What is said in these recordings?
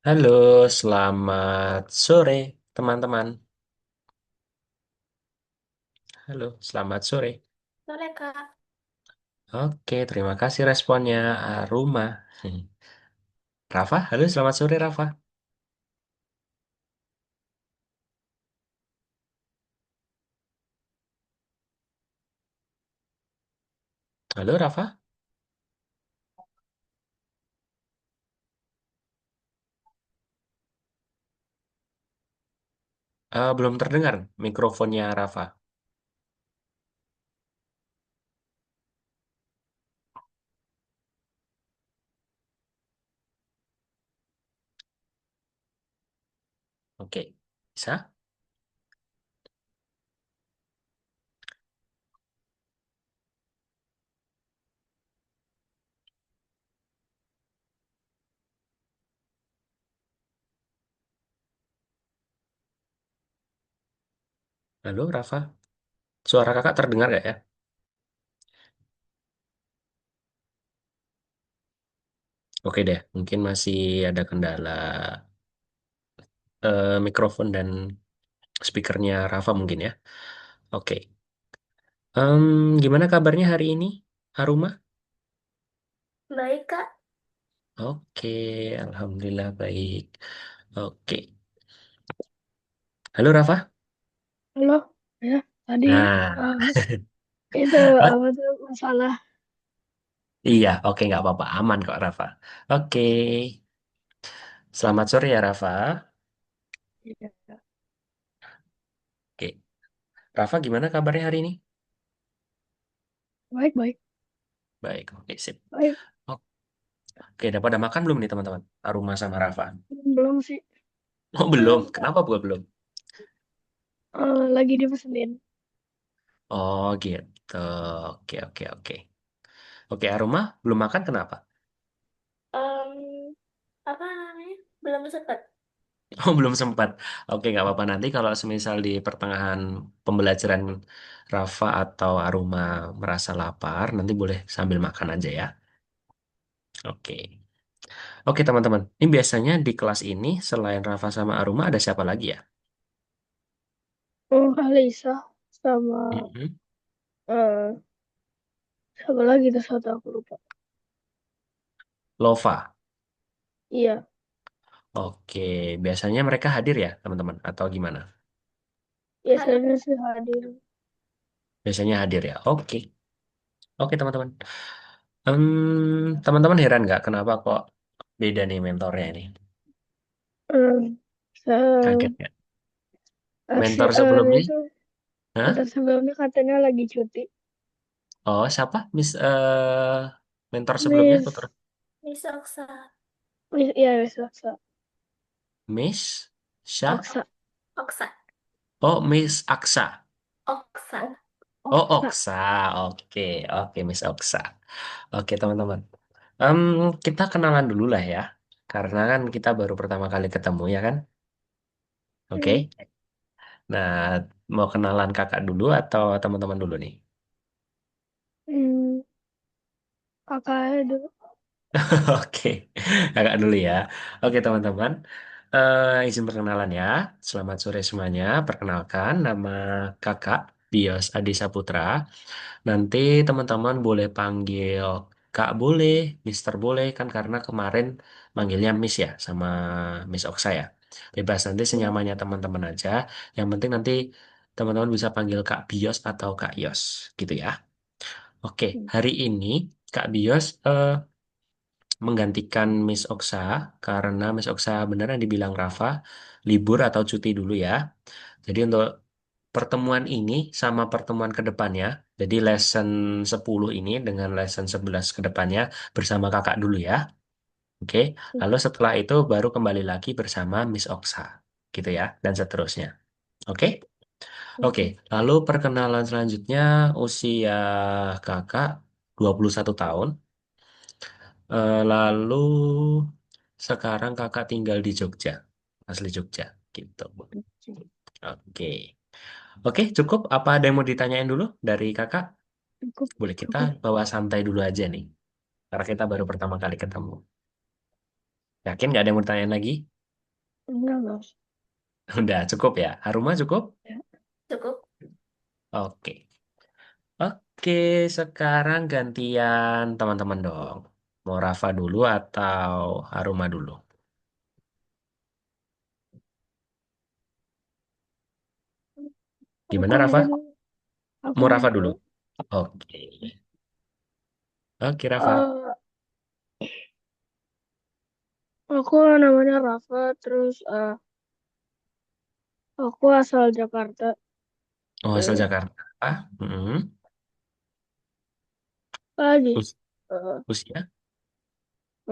Halo, selamat sore teman-teman. Halo, selamat sore. Sore Kak. Oke, terima kasih responnya Aruma. Rafa, halo, selamat sore Rafa. Halo Rafa. Belum terdengar mikrofonnya Rafa. Oke, bisa? Halo Rafa, suara kakak terdengar gak ya? Oke deh, mungkin masih ada kendala mikrofon dan speakernya Rafa mungkin ya. Oke. Gimana kabarnya hari ini, Aruma? Baik Kak. Oke, alhamdulillah baik. Oke. Halo Rafa. Halo, ya tadi Nah, eh, itu oh, apa tuh masalah iya, oke nggak apa-apa, aman kok Rafa. Oke, selamat sore ya Rafa. ya, Oke, Rafa gimana kabarnya hari ini? baik baik Baik, oke sip. baik. Oke, udah pada makan belum nih teman-teman? Aruma sama Rafa. Belum sih. Oh belum, Belum Kak. kenapa gua belum? Lagi dipesenin. Oh gitu, oke oke oke. Oke, Aruma belum makan kenapa? Em, apa namanya? Belum sempet. Oh belum sempat. Oke, nggak apa-apa nanti kalau semisal di pertengahan pembelajaran Rafa atau Aruma merasa lapar, nanti boleh sambil makan aja ya. Oke. Oke teman-teman, ini biasanya di kelas ini selain Rafa sama Aruma ada siapa lagi ya? Oh, Alisa sama Mm-mm. eh sama lagi tuh satu aku lupa. Lova. Iya, Oke, biasanya mereka hadir ya teman-teman atau gimana? Hadir. biasanya sih hadir. Biasanya hadir ya. Oke, oke teman-teman. Teman-teman heran nggak kenapa kok beda nih mentornya ini? Eh, se Kaget nggak? Mentor sebelumnya? itu Hah? kata sebelumnya katanya lagi cuti. Oh, siapa? Mentor sebelumnya Miss, tutor Miss Oksa. iya Miss Aksa. Miss Syah? Aksa, Oksa. Oh, Miss Aksa. Oksa. Oh, Oksa. Oksa. Oke, oke, Miss Oksa. Oke, teman-teman. Em, kita kenalan dulu lah ya. Karena kan kita baru pertama kali ketemu ya kan? Hmm, Oke. Nah, mau kenalan kakak dulu atau teman-teman dulu nih? hmm, kakak dulu. Oke, kakak dulu ya. Oke, teman-teman. Izin perkenalan ya. Selamat sore semuanya. Perkenalkan, nama kakak Bios Adi Saputra. Nanti teman-teman boleh panggil Kak boleh, Mister boleh kan karena kemarin manggilnya Miss ya sama Miss Oksa ya. Bebas nanti senyamannya teman-teman aja. Yang penting nanti teman-teman bisa panggil Kak Bios atau Kak Yos gitu ya. Oke, hari ini Kak Bios menggantikan Miss Oksa karena Miss Oksa beneran dibilang Rafa libur atau cuti dulu ya. Jadi untuk pertemuan ini sama pertemuan ke depannya, jadi lesson 10 ini dengan lesson 11 ke depannya bersama kakak dulu ya. Oke, lalu setelah itu baru kembali lagi bersama Miss Oksa. Gitu ya, dan seterusnya. Oke? Oke, Oke. lalu perkenalan selanjutnya usia kakak 21 tahun. Lalu sekarang kakak tinggal di Jogja, asli Jogja, gitu. Oke, oke cukup. Apa ada yang mau ditanyain dulu dari kakak? Cukup, Boleh kita cukup. bawa santai dulu aja nih, karena kita baru pertama kali ketemu. Yakin nggak ada yang mau ditanyain lagi? Enggak usah. Udah cukup ya? Haruma cukup? Ya. Cukup. Oke. Oke, sekarang gantian teman-teman dong. Mau Rafa dulu atau Haruma dulu? Aku Gimana aja Rafa? dulu. Aku Mau aja Rafa dulu? dulu. Oke. Oke, Rafa. Eh, aku namanya Rafa, terus aku asal Jakarta. Oh, asal Terus Jakarta. Mm-mm. apa lagi? Us- Eh, Usia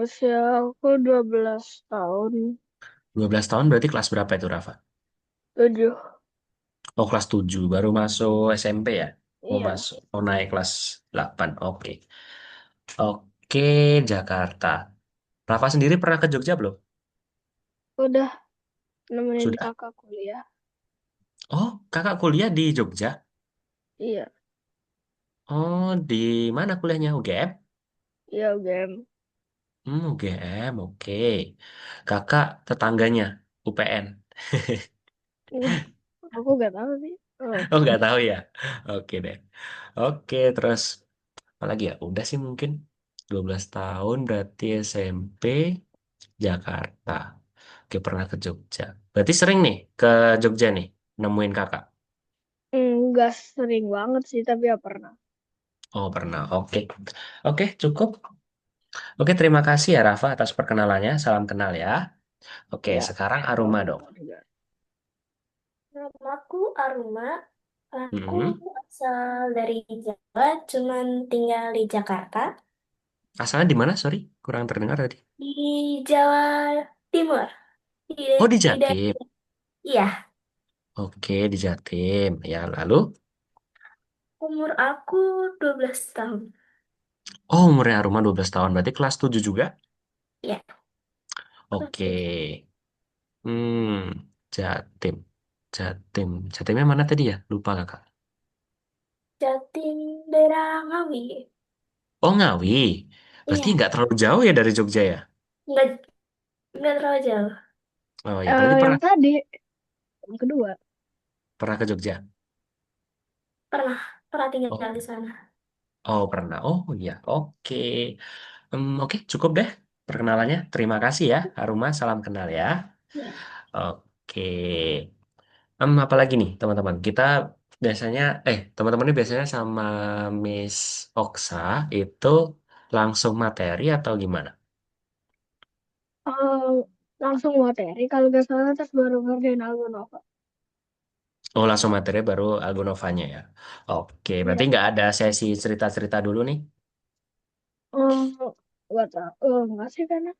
Usia aku 12 tahun. 12 tahun berarti kelas berapa itu, Rafa? 7. Oh, kelas 7 baru masuk SMP ya? Mau Iya, masuk, mau naik kelas 8. Oke. Oke, Jakarta. Rafa sendiri pernah ke Jogja belum? udah nemenin Sudah. kakak kuliah. Oh, kakak kuliah di Jogja? Iya, Oh, di mana kuliahnya? UGM? iya UGM. UGM, oke. Kakak tetangganya, UPN. Aku gak tahu sih. Oh, Oh, nggak tahu ya? Oke deh. Oke, terus apa lagi ya? Udah sih mungkin 12 tahun berarti SMP Jakarta. Oke, pernah ke Jogja. Berarti sering nih ke Jogja nih, nemuin kakak. enggak sering banget sih, tapi ya pernah. Oh, pernah. Oke. Oke, cukup. Oke, terima kasih ya Rafa atas perkenalannya. Salam kenal ya. Oke, Ya, sekarang Aruma dong. sama-sama juga. Namaku Aruma. Aku Mm-mm. asal dari Jawa, cuman tinggal di Jakarta. Asalnya di mana? Sorry, kurang terdengar tadi. Di Jawa Timur. Di, Oh, di di daerah. Jatim. Iya, Oke, di Jatim. Ya, lalu? umur aku 12 tahun. Oh, umurnya Aruma 12 tahun. Berarti kelas 7 juga? Iya, kelas Oke. 7. Jatim. Jatim. Jatimnya mana tadi ya? Lupa kakak. Jatim daerah Ngawi. Oh, Ngawi. Berarti Iya, nggak terlalu jauh ya dari Jogja ya? nggak, nggak terlalu jauh. Oh ya, berarti Yang pernah tadi, yang kedua. pernah ke Jogja. Pernah, pernah tinggal Oh, di sana. oh pernah. Oh iya, oke. Oke, cukup deh perkenalannya. Terima kasih ya, Aruma. Salam kenal ya. Ya. Oke. Apalagi nih, teman-teman? Kita biasanya, teman-teman ini biasanya sama Miss Oksa itu langsung materi atau gimana? Eh, langsung materi, kalau gak salah terus baru ngerjain Algonova. Oh, langsung materi baru Algonovanya ya. Oke, berarti Iya. nggak ada sesi cerita-cerita dulu nih? Oh, gak tahu. Oh, enggak sih karena.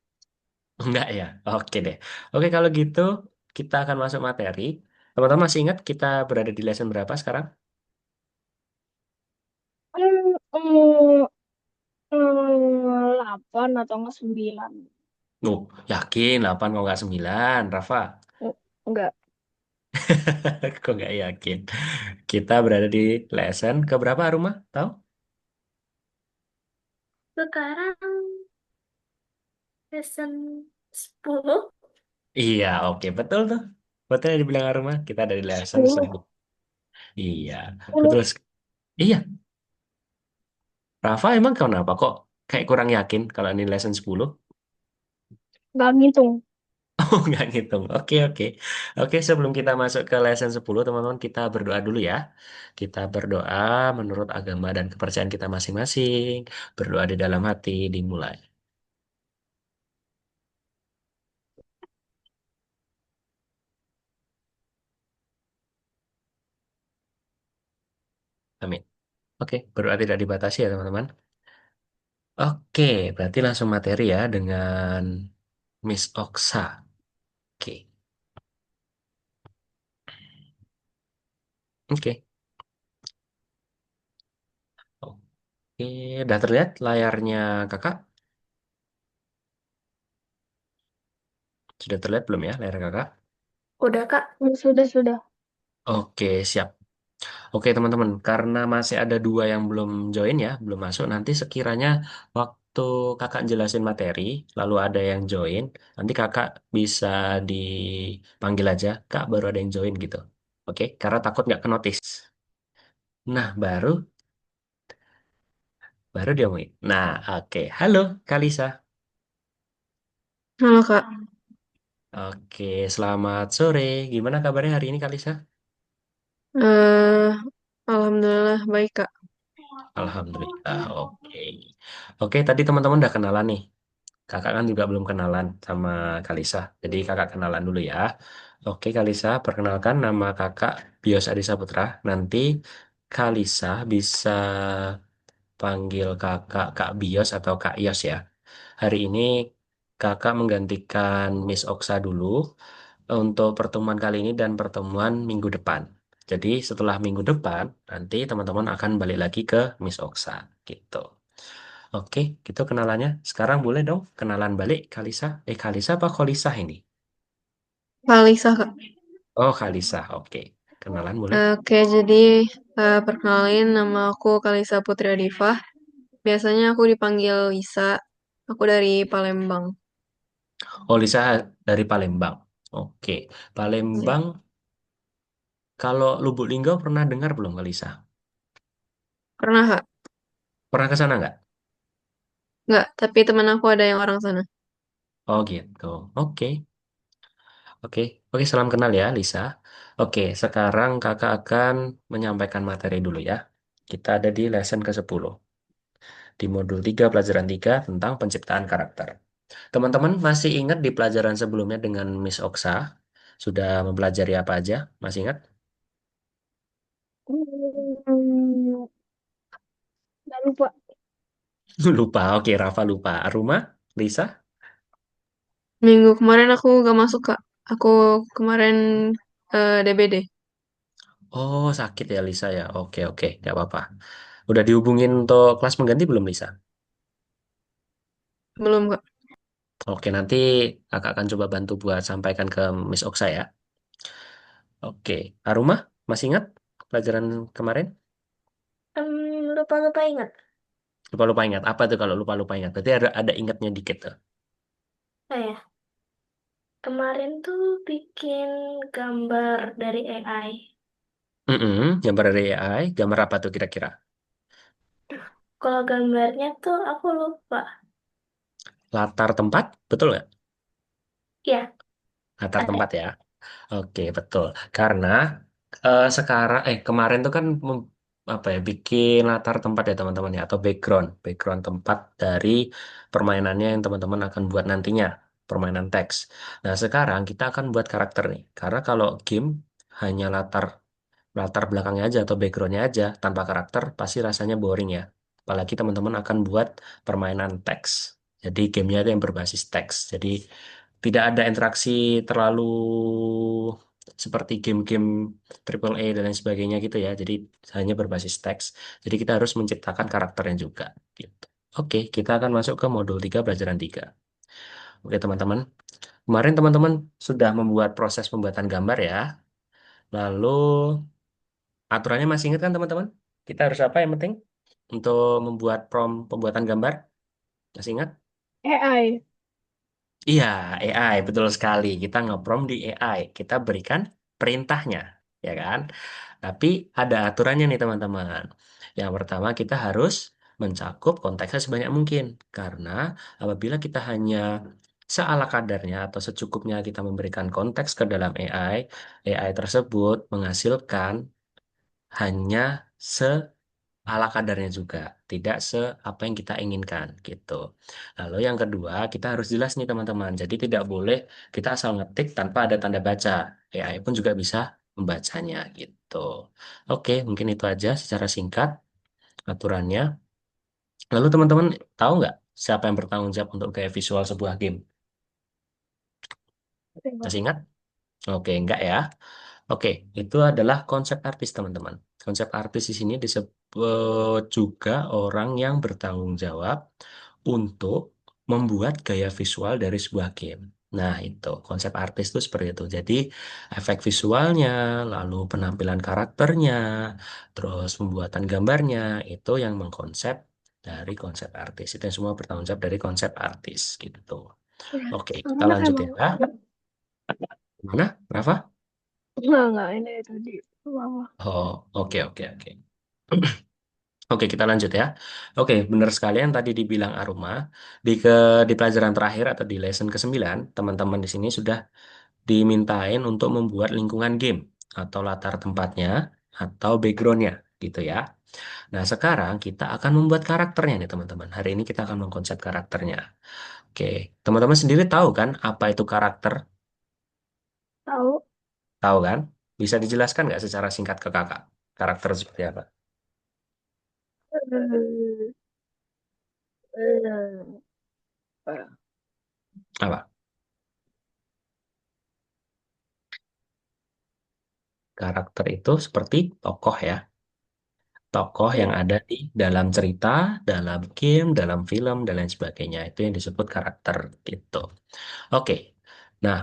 Enggak ya? Oke deh. Oke, kalau gitu kita akan masuk materi. Teman-teman masih ingat kita berada di lesson berapa sekarang? 8 atau enggak 9. Yakin 8 kok nggak 9, Rafa. Enggak. Kok nggak yakin? Kita berada di lesson ke berapa, Rumah? Tahu? Sekarang season 10. Iya, oke. Betul tuh. Betul yang dibilang Rumah. Kita ada di lesson 10. 10. Iya, 10. betul. Iya, Rafa emang kenapa kok kayak kurang yakin kalau ini lesson 10? Enggak ngitung. Oh, nggak ngitung. Oke, oke. Oke, sebelum kita masuk ke lesson 10, teman-teman, kita berdoa dulu ya. Kita berdoa menurut agama dan kepercayaan kita masing-masing. Berdoa di dalam hati, dimulai. Amin. Oke, berdoa tidak dibatasi ya, teman-teman. Oke, berarti langsung materi ya dengan Miss Oksa. Oke, oke. Oke, udah terlihat layarnya kakak? Sudah terlihat belum ya layar kakak? Udah, Kak. Sudah, sudah. Oke, siap. Oke teman-teman, karena masih ada dua yang belum join ya, belum masuk, nanti sekiranya waktu waktu kakak jelasin materi, lalu ada yang join, nanti kakak bisa dipanggil aja, kak baru ada yang join gitu. Oke, karena takut nggak ke notice. Nah, baru dia ngomongin. Nah, oke. Halo, Kalisa. Halo Kak. Oke, selamat sore. Gimana kabarnya hari ini, Kalisa? eh Alhamdulillah baik Kak. Alhamdulillah, oke. Oke, tadi teman-teman udah kenalan nih. Kakak kan juga belum kenalan sama Kalisa. Jadi kakak kenalan dulu ya. Oke, Kalisa, perkenalkan nama kakak Bios Adisa Putra. Nanti Kalisa bisa panggil kakak Kak Bios atau Kak Yos ya. Hari ini kakak menggantikan Miss Oksa dulu untuk pertemuan kali ini dan pertemuan minggu depan. Jadi setelah minggu depan, nanti teman-teman akan balik lagi ke Miss Oksa gitu. Oke, gitu kenalannya. Sekarang boleh dong kenalan balik Kalisa. Kalisa apa Kolisa ini? Kalisa Kak. Oh, Kalisa. Oke. Kenalan boleh. Oke, jadi perkenalin nama aku Kalisa Putri Diva. Biasanya aku dipanggil Lisa. Aku dari Palembang. Oh, Lisa dari Palembang. Oke. Ya. Palembang, kalau Lubuk Linggau pernah dengar belum Kalisa? Pernah Kak? Pernah ke sana nggak? Nggak, tapi teman aku ada yang orang sana. Oh, gitu. Oke. Oke. Oke, salam kenal ya, Lisa. Oke, sekarang kakak akan menyampaikan materi dulu ya. Kita ada di lesson ke-10. Di modul 3 pelajaran 3 tentang penciptaan karakter. Teman-teman masih ingat di pelajaran sebelumnya dengan Miss Oksa? Sudah mempelajari apa aja? Masih ingat? Nggak lupa. Lupa, oke, Rafa lupa. Aruma, Lisa? Minggu kemarin aku nggak masuk Kak. Aku kemarin DBD. Oh, sakit ya Lisa ya. Oke, oke, nggak apa-apa. Udah dihubungin untuk kelas pengganti belum Lisa? Belum Kak. Oke, nanti kakak akan coba bantu buat sampaikan ke Miss Oksa ya. Oke, Aruma, masih ingat pelajaran kemarin? Lupa-lupa ingat. Lupa-lupa ingat. Apa tuh kalau lupa-lupa ingat? Berarti ada ingatnya dikit tuh. Oh ya, kemarin tuh bikin gambar dari AI. Gambar dari AI, gambar apa tuh kira-kira? Kalau gambarnya tuh aku lupa. Latar tempat, betul nggak? Ya, Latar ada. tempat ya. Oke, betul. Karena kemarin tuh kan apa ya bikin latar tempat ya teman-teman ya atau background tempat dari permainannya yang teman-teman akan buat nantinya, permainan teks. Nah, sekarang kita akan buat karakter nih. Karena kalau game hanya latar belakangnya aja atau backgroundnya aja tanpa karakter pasti rasanya boring ya. Apalagi teman-teman akan buat permainan teks. Jadi gamenya itu yang berbasis teks. Jadi tidak ada interaksi terlalu seperti game-game triple A dan lain sebagainya gitu ya. Jadi hanya berbasis teks. Jadi kita harus menciptakan karakternya juga gitu. Oke, kita akan masuk ke modul 3 pelajaran 3. Oke, teman-teman. Kemarin teman-teman sudah membuat proses pembuatan gambar ya. Lalu aturannya masih ingat kan teman-teman? Kita harus apa yang penting untuk membuat prompt pembuatan gambar? Masih ingat? AI. Iya, AI, betul sekali. Kita nge-prompt di AI. Kita berikan perintahnya, ya kan? Tapi ada aturannya nih teman-teman. Yang pertama kita harus mencakup konteksnya sebanyak mungkin. Karena apabila kita hanya seala kadarnya atau secukupnya kita memberikan konteks ke dalam AI, AI tersebut menghasilkan hanya ala kadarnya juga, tidak apa yang kita inginkan gitu. Lalu yang kedua, kita harus jelas nih teman-teman. Jadi tidak boleh kita asal ngetik tanpa ada tanda baca. AI pun juga bisa membacanya gitu. Oke, mungkin itu aja secara singkat aturannya. Lalu teman-teman tahu nggak siapa yang bertanggung jawab untuk gaya visual sebuah game? Masih ingat? Oke, enggak ya. Oke, itu adalah konsep artis, teman-teman. Konsep artis di sini disebut juga orang yang bertanggung jawab untuk membuat gaya visual dari sebuah game. Nah, itu konsep artis itu seperti itu. Jadi, efek visualnya, lalu penampilan karakternya, terus pembuatan gambarnya, itu yang mengkonsep dari konsep artis. Itu yang semua bertanggung jawab dari konsep artis gitu. Iya, Oke, kita karena lanjut emang ya. Mana? Rafa? enggak ini tadi mama. Oh, oke, oke, oke. Oke, kita lanjut ya. Oke, benar sekali yang tadi dibilang Aruma. Di pelajaran terakhir atau di lesson ke-9, teman-teman di sini sudah dimintain untuk membuat lingkungan game atau latar tempatnya atau backgroundnya gitu ya. Nah, sekarang kita akan membuat karakternya nih teman-teman. Hari ini kita akan mengkonsep karakternya. Oke, teman-teman sendiri tahu kan apa itu karakter? Tahu. Tahu kan? Bisa dijelaskan nggak secara singkat ke kakak? Karakter seperti apa? Eh, eh, Apa? Karakter itu seperti tokoh ya. Tokoh yang Ya, ada di dalam cerita, dalam game, dalam film, dan lain sebagainya. Itu yang disebut karakter gitu. Oke. Nah,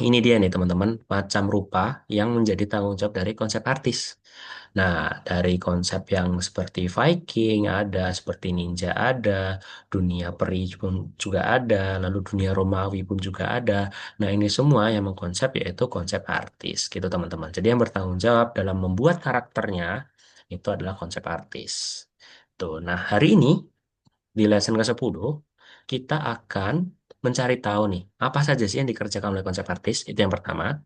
ini dia nih teman-teman, macam rupa yang menjadi tanggung jawab dari konsep artis. Nah, dari konsep yang seperti Viking ada, seperti ninja ada, dunia peri pun juga ada, lalu dunia Romawi pun juga ada. Nah, ini semua yang mengkonsep yaitu konsep artis gitu teman-teman. Jadi yang bertanggung jawab dalam membuat karakternya itu adalah konsep artis. Tuh, nah hari ini di lesson ke-10 kita akan mencari tahu nih apa saja sih yang dikerjakan oleh konsep artis, itu yang pertama.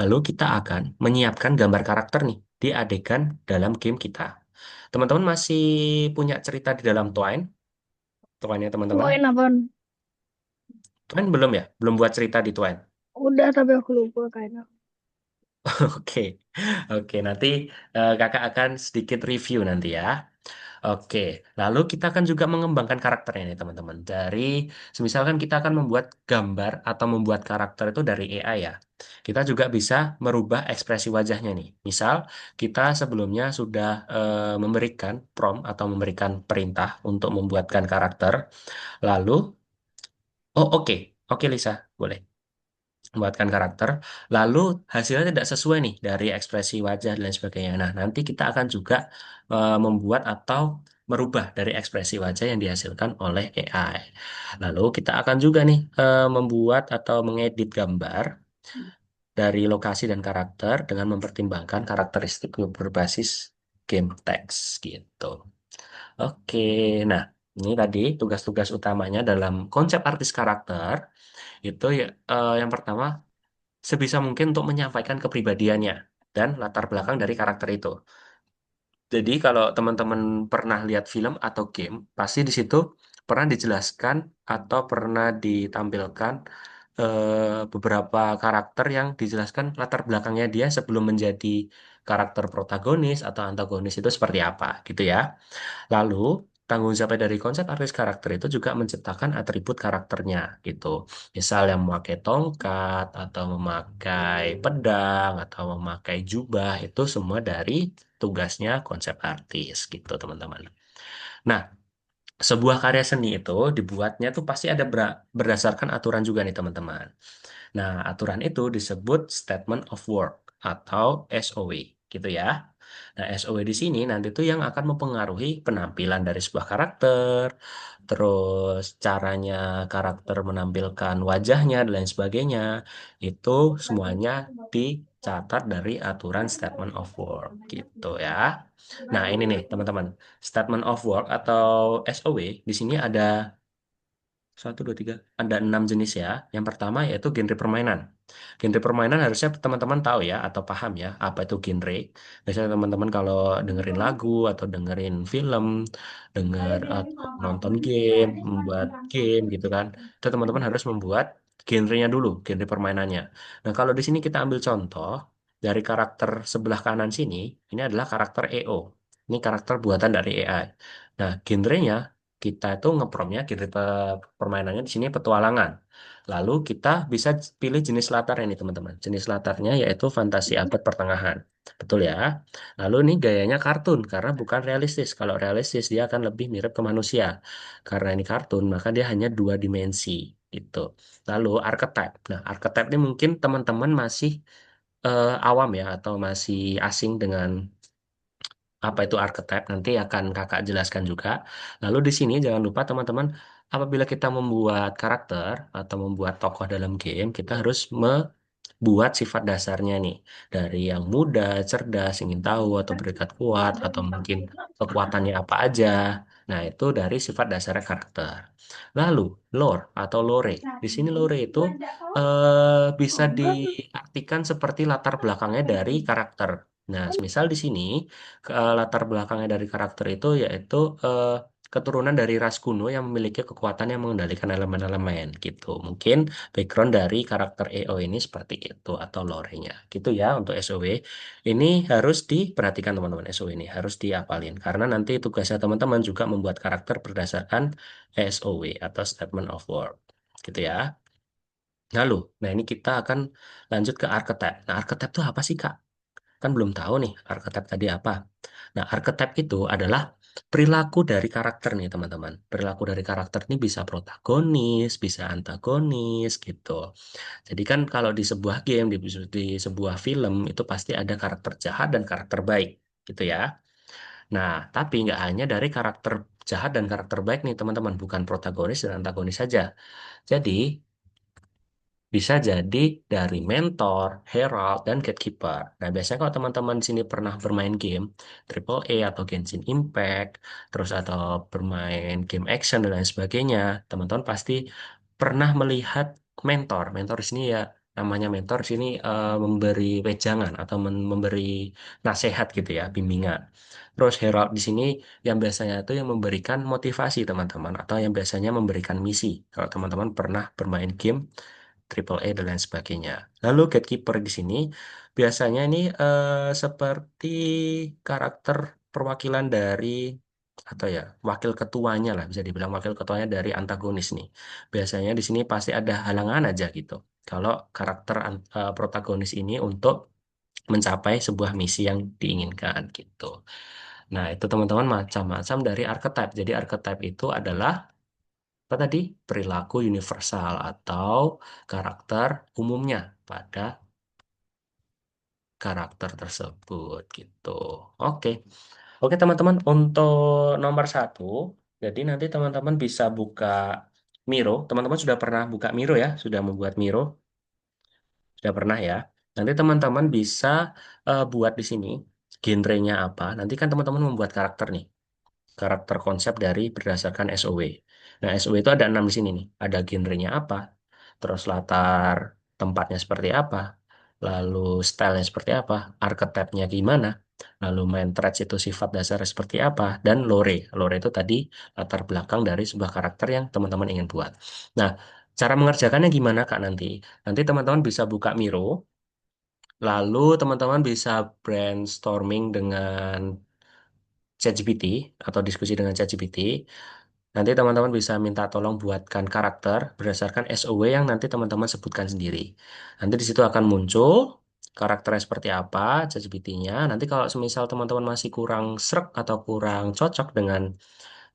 Lalu kita akan menyiapkan gambar karakter nih di adegan dalam game kita. Teman-teman masih punya cerita di dalam Twine? Twine-nya teman-teman? poin apa? Twine belum ya? Belum buat cerita di Twine? Udah tapi aku lupa kayaknya. Oke, oke. Nanti kakak akan sedikit review nanti ya. Oke, lalu kita akan juga mengembangkan karakternya nih teman-teman. Semisalkan kita akan membuat gambar atau membuat karakter itu dari AI ya. Kita juga bisa merubah ekspresi wajahnya nih. Misal, kita sebelumnya sudah memberikan prompt atau memberikan perintah untuk membuatkan karakter. Lalu, oh oke, oke Lisa, boleh membuatkan karakter, lalu hasilnya tidak sesuai nih dari ekspresi wajah dan lain sebagainya. Nah, nanti kita akan juga membuat atau merubah dari ekspresi wajah yang dihasilkan oleh AI. Lalu kita akan juga nih membuat atau mengedit gambar dari lokasi dan karakter dengan mempertimbangkan karakteristik berbasis game text gitu. Oke, nah ini tadi tugas-tugas utamanya dalam konsep artis karakter itu ya yang pertama sebisa mungkin untuk menyampaikan kepribadiannya dan latar belakang dari karakter itu. Jadi kalau teman-teman pernah lihat film atau game, pasti di situ pernah dijelaskan atau pernah ditampilkan beberapa karakter yang dijelaskan latar belakangnya dia sebelum menjadi karakter protagonis atau antagonis itu seperti apa, gitu ya. Lalu, tanggung jawab dari konsep artis karakter itu juga menciptakan atribut karakternya gitu. Misal yang memakai tongkat atau memakai pedang atau memakai jubah itu semua dari tugasnya konsep artis gitu, teman-teman. Nah, sebuah karya seni itu dibuatnya tuh pasti ada berdasarkan aturan juga nih, teman-teman. Nah, aturan itu disebut Statement of Work atau SOW gitu ya. Nah, SOW di sini nanti tuh yang akan mempengaruhi penampilan dari sebuah karakter, terus caranya karakter menampilkan wajahnya dan lain sebagainya. Itu semuanya dicatat dari aturan Statement of Work gitu ya. Nah, ini nih teman-teman, Statement of Work atau SOW di sini ada satu, dua, tiga. Ada 6 jenis ya. Yang pertama yaitu genre permainan. Genre permainan harusnya teman-teman tahu ya atau paham ya apa itu genre. Biasanya teman-teman kalau dengerin lagu atau dengerin film, denger atau nonton game, membuat game gitu kan. Itu teman-teman harus membuat genrenya dulu, genre permainannya. Nah, kalau di sini kita ambil contoh dari karakter sebelah kanan sini, ini adalah karakter EO. Ini karakter buatan dari AI. Nah, genrenya kita itu ngepromnya genre permainannya di sini petualangan. Lalu kita bisa pilih jenis latarnya nih teman-teman. Jenis latarnya yaitu fantasi abad pertengahan. Betul ya. Lalu ini gayanya kartun karena bukan realistis. Kalau realistis dia akan lebih mirip ke manusia. Karena ini kartun maka dia hanya 2 dimensi gitu. Lalu archetype. Nah, archetype ini mungkin teman-teman masih awam ya atau masih asing dengan apa itu archetype nanti akan kakak jelaskan juga. Lalu di sini jangan lupa teman-teman, apabila kita membuat karakter atau membuat tokoh dalam game, kita harus buat sifat dasarnya nih dari yang muda, cerdas, ingin tahu atau berikat kuat atau mungkin kekuatannya apa aja. Nah, itu dari sifat dasar karakter. Lalu lore atau lore. Di sini lore itu bisa diartikan seperti latar belakangnya dari karakter. Nah, misal di sini latar belakangnya dari karakter itu yaitu keturunan dari ras kuno yang memiliki kekuatan yang mengendalikan elemen-elemen gitu. Mungkin background dari karakter EO ini seperti itu atau lore-nya gitu ya untuk SOW. Ini harus diperhatikan teman-teman, SOW ini harus diapalin karena nanti tugasnya teman-teman juga membuat karakter berdasarkan SOW atau Statement of Work gitu ya. Lalu, nah ini kita akan lanjut ke archetype. Nah, archetype itu apa sih Kak? Kan belum tahu nih archetype tadi apa. Nah, archetype itu adalah perilaku dari karakter nih teman-teman. Perilaku dari karakter ini bisa protagonis, bisa antagonis gitu. Jadi kan kalau di sebuah game, di sebuah film itu pasti ada karakter jahat dan karakter baik gitu ya. Nah, tapi nggak hanya dari karakter jahat dan karakter baik nih teman-teman, bukan protagonis dan antagonis saja. Jadi bisa jadi dari mentor, herald, dan gatekeeper. Nah, biasanya kalau teman-teman di sini pernah bermain game Triple A atau Genshin Impact, terus atau bermain game action dan lain sebagainya, teman-teman pasti pernah melihat mentor. Mentor di sini ya namanya mentor di sini memberi wejangan atau memberi nasihat gitu ya, bimbingan. Terus herald di sini yang biasanya itu yang memberikan motivasi teman-teman atau yang biasanya memberikan misi. Kalau teman-teman pernah bermain game Triple A dan lain sebagainya. Lalu gatekeeper di sini biasanya ini seperti karakter perwakilan dari atau ya wakil ketuanya lah bisa dibilang wakil ketuanya dari antagonis nih. Biasanya di sini pasti ada halangan aja gitu. Kalau karakter protagonis ini untuk mencapai sebuah misi yang diinginkan gitu. Nah, itu teman-teman macam-macam dari archetype. Jadi archetype itu adalah apa tadi? Perilaku universal atau karakter umumnya pada karakter tersebut gitu. Oke, oke teman-teman untuk nomor satu, jadi nanti teman-teman bisa buka Miro. Teman-teman sudah pernah buka Miro ya? Sudah membuat Miro? Sudah pernah ya? Nanti teman-teman bisa buat di sini genrenya apa. Nanti kan teman-teman membuat karakter nih. Karakter konsep dari berdasarkan SOW. Nah, SOW itu ada 6 di sini nih. Ada genrenya apa, terus latar tempatnya seperti apa, lalu stylenya seperti apa, archetype-nya gimana, lalu main traits itu sifat dasar seperti apa, dan lore. Lore itu tadi latar belakang dari sebuah karakter yang teman-teman ingin buat. Nah, cara mengerjakannya gimana Kak nanti? Nanti teman-teman bisa buka Miro, lalu teman-teman bisa brainstorming dengan ChatGPT atau diskusi dengan ChatGPT. Nanti teman-teman bisa minta tolong buatkan karakter berdasarkan SOW yang nanti teman-teman sebutkan sendiri. Nanti di situ akan muncul karakternya seperti apa, ChatGPT-nya. Nanti kalau semisal teman-teman masih kurang srek atau kurang cocok dengan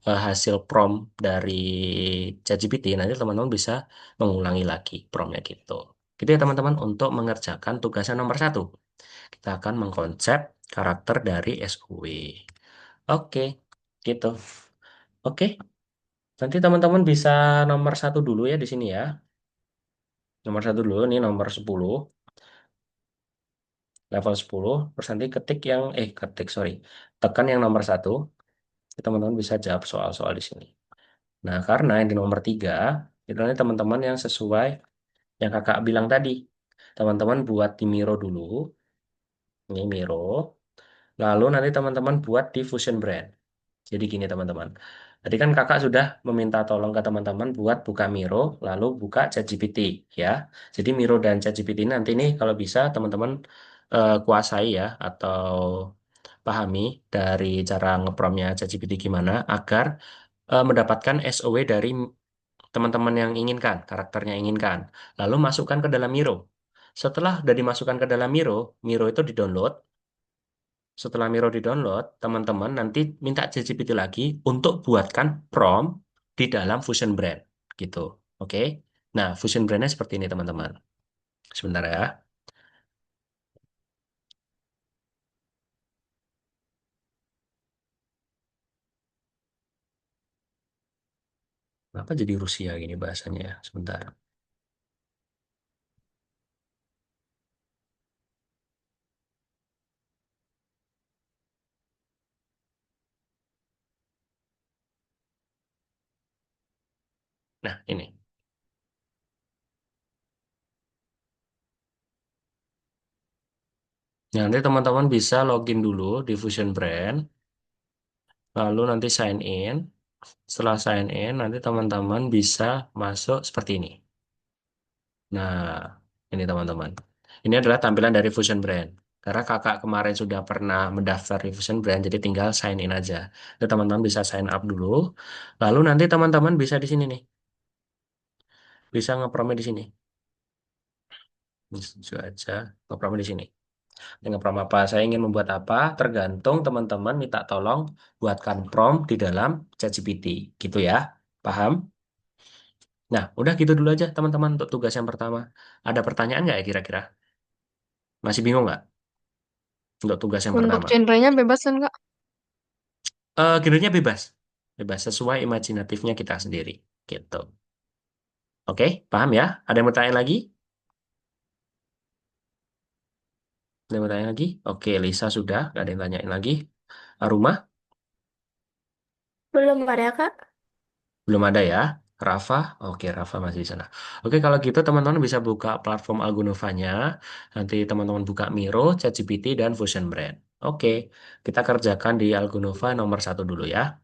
hasil prompt dari ChatGPT, nanti teman-teman bisa mengulangi lagi promptnya gitu. Gitu ya teman-teman untuk mengerjakan tugasnya nomor satu. Kita akan mengkonsep karakter dari SOW. Oke, gitu. Oke, nanti teman-teman bisa nomor satu dulu ya di sini ya. Nomor satu dulu, ini nomor 10, level 10. Terus nanti sorry. Tekan yang nomor satu, teman-teman bisa jawab soal-soal di sini. Nah, karena yang di nomor 3, itu nanti teman-teman yang sesuai yang kakak bilang tadi. Teman-teman buat di Miro dulu, ini Miro. Lalu nanti teman-teman buat di Fusion Brand. Jadi gini teman-teman. Tadi kan kakak sudah meminta tolong ke teman-teman buat buka Miro, lalu buka ChatGPT ya. Jadi Miro dan ChatGPT ini nanti nih kalau bisa teman-teman kuasai ya atau pahami dari cara ngepromnya ChatGPT gimana agar mendapatkan SOW dari teman-teman yang inginkan, karakternya inginkan. Lalu masukkan ke dalam Miro. Setelah sudah dimasukkan ke dalam Miro, Miro itu di-download. Setelah Miro di-download, teman-teman nanti minta ChatGPT lagi untuk buatkan prompt di dalam Fusion Brand gitu. Oke. Nah, Fusion Brandnya seperti ini teman-teman. Sebentar ya. Apa jadi Rusia gini bahasanya ya? Sebentar. Nah, ini. Nah, nanti teman-teman bisa login dulu di Fusion Brand, lalu nanti sign in. Setelah sign in, nanti teman-teman bisa masuk seperti ini. Nah, ini teman-teman. Ini adalah tampilan dari Fusion Brand. Karena kakak kemarin sudah pernah mendaftar di Fusion Brand, jadi tinggal sign in aja. Jadi teman-teman bisa sign up dulu. Lalu nanti teman-teman bisa di sini nih. Bisa ngepromnya di sini. Bisa aja ngepromnya di sini. Dengan prompt apa? Saya ingin membuat apa? Tergantung teman-teman minta tolong buatkan prompt di dalam ChatGPT. Gitu ya. Paham? Nah, udah gitu dulu aja teman-teman untuk tugas yang pertama. Ada pertanyaan nggak ya kira-kira? Masih bingung nggak untuk tugas yang Untuk pertama? genrenya bebas kan, Kak? Genrenya bebas. Bebas sesuai imajinatifnya kita sendiri. Gitu. Oke, paham ya? Ada yang mau tanya lagi? Ada yang mau tanya lagi? Oke, Lisa sudah. Nggak ada yang tanyain lagi. Rumah? Belum ada, Kak? Belum ada ya. Rafa? Oke, Rafa masih di sana. Oke, kalau gitu teman-teman bisa buka platform Algonova-nya. Nanti teman-teman buka Miro, ChatGPT, dan Fusion Brand. Oke, kita kerjakan di Algonova nomor satu dulu ya.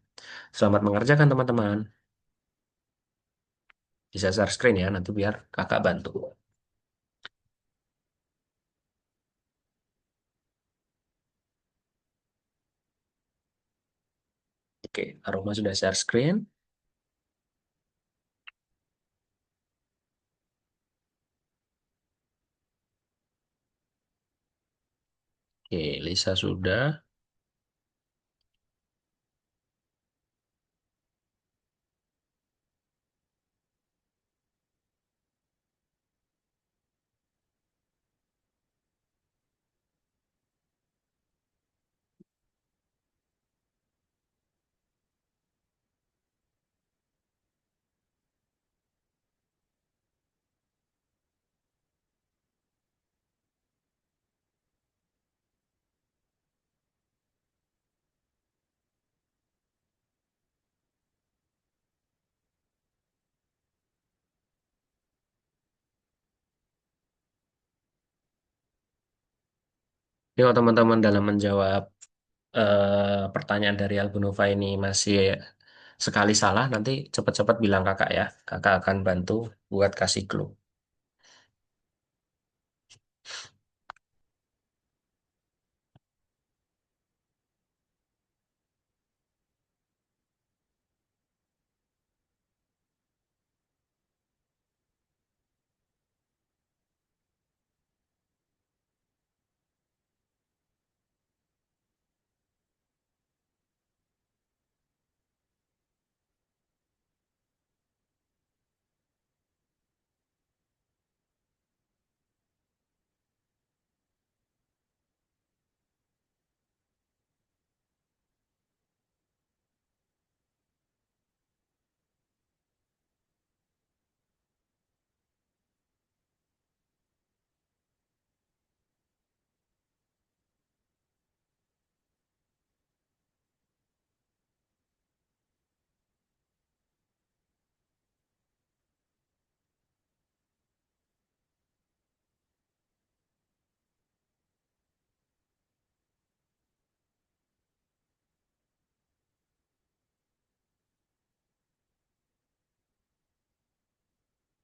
Selamat mengerjakan teman-teman. Bisa share screen ya, nanti biar kakak bantu. Oke, Aroma sudah share screen. Oke, Lisa sudah. Yuk teman-teman dalam menjawab pertanyaan dari Algonova ini masih sekali salah, nanti cepat-cepat bilang kakak ya. Kakak akan bantu buat kasih clue.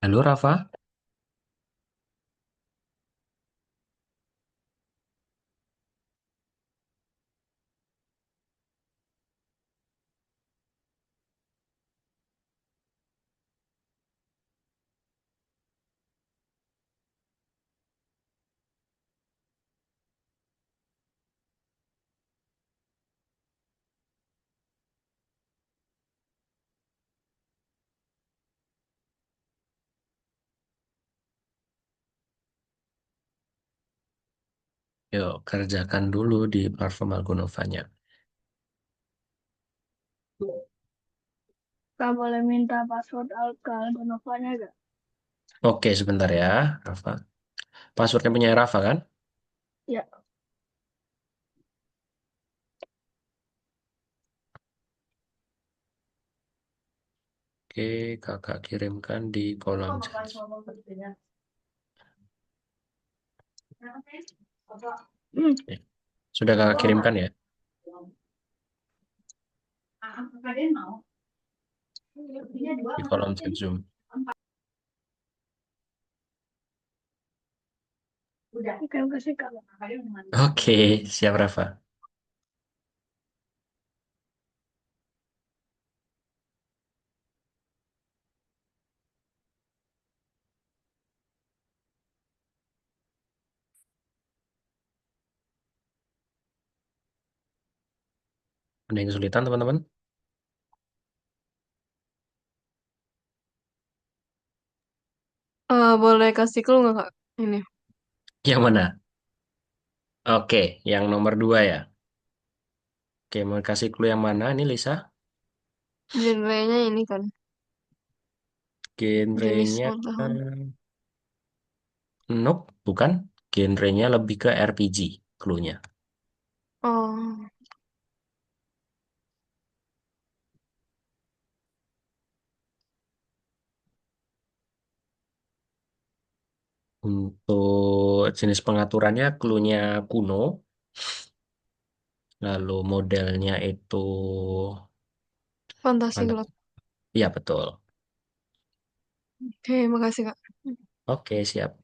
Halo Rafa, yuk kerjakan dulu di platform Algonovanya. Kak boleh minta password Alkanovanya gak? Oke, sebentar ya, Rafa. Passwordnya punya Rafa kan? Ya. Oke, kakak kirimkan di kolom chat. Hmm. Oke. Sudah kakak kirimkan ya? Di kolom chat Zoom. Oke, kasih Kak. Oke, siap Rafa. Ada yang kesulitan teman-teman? Boleh kasih clue nggak Kak? Ini. Yang mana? Oke, yang nomor 2 ya. Oke, mau kasih clue yang mana ini Lisa? Genrenya ini kan. Jenis Genrenya, pengetahuan. nope, bukan. Genrenya lebih ke RPG, clue-nya. Oh, Untuk jenis pengaturannya, clue-nya kuno. Lalu modelnya itu fantasi mana? gelap. Iya, betul. Oke, makasih Kak. Oke, siap.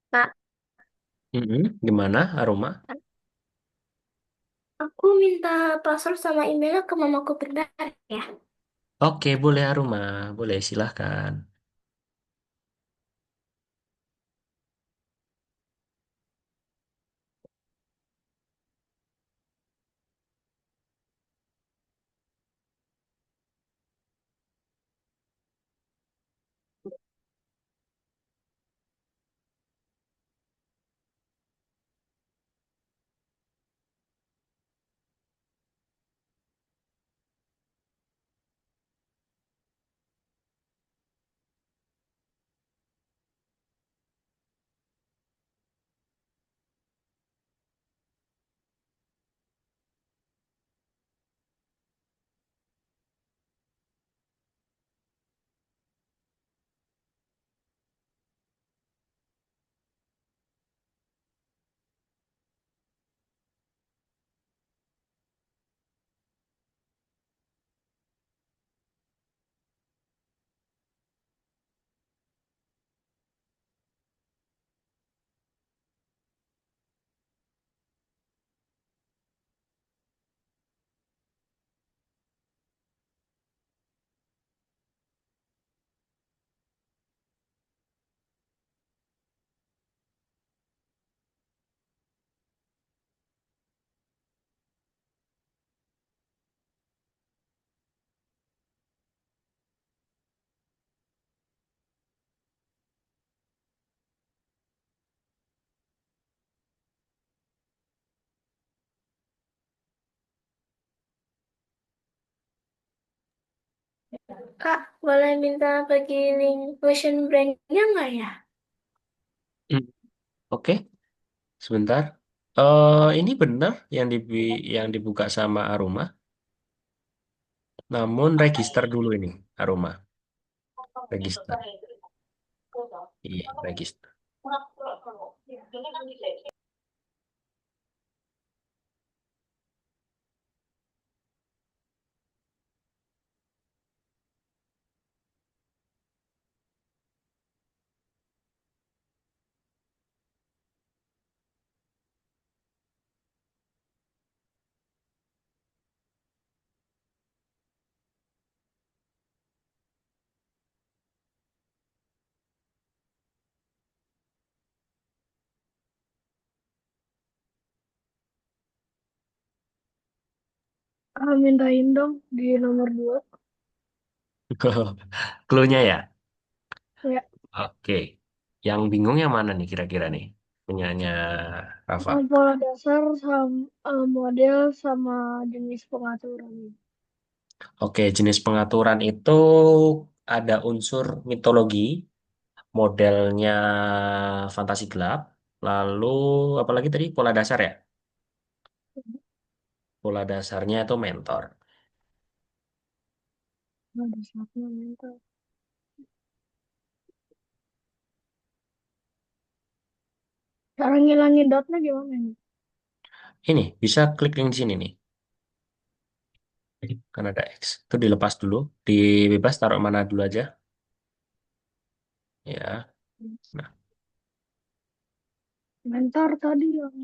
Kak, Gimana, Aroma? aku minta password sama emailnya ke mamaku bentar ya. Oke, boleh Aroma. Boleh, silahkan. Kak, boleh minta bagi link Fusion Brand-nya nggak ya? Hmm, Oke, sebentar. Ini benar yang dibuka sama Aroma, namun register dulu ini Aroma, register. Iya, register. Mintain dong di nomor 2. Clue-nya ya. Ya, Oke. Yang bingung yang mana nih kira-kira nih? Punyanya Rafa. pola dasar sama model sama jenis pengaturan. Oke, jenis pengaturan itu ada unsur mitologi, modelnya fantasi gelap, lalu apalagi tadi pola dasar ya? Pola dasarnya itu mentor. Pola dasarnya mental. Cara ngilangin dotnya gimana nih? Ini bisa klik link di sini nih. Kan ada X. Itu dilepas dulu, dibebas taruh mana dulu aja. Ya. Nah, Mentor tadi yang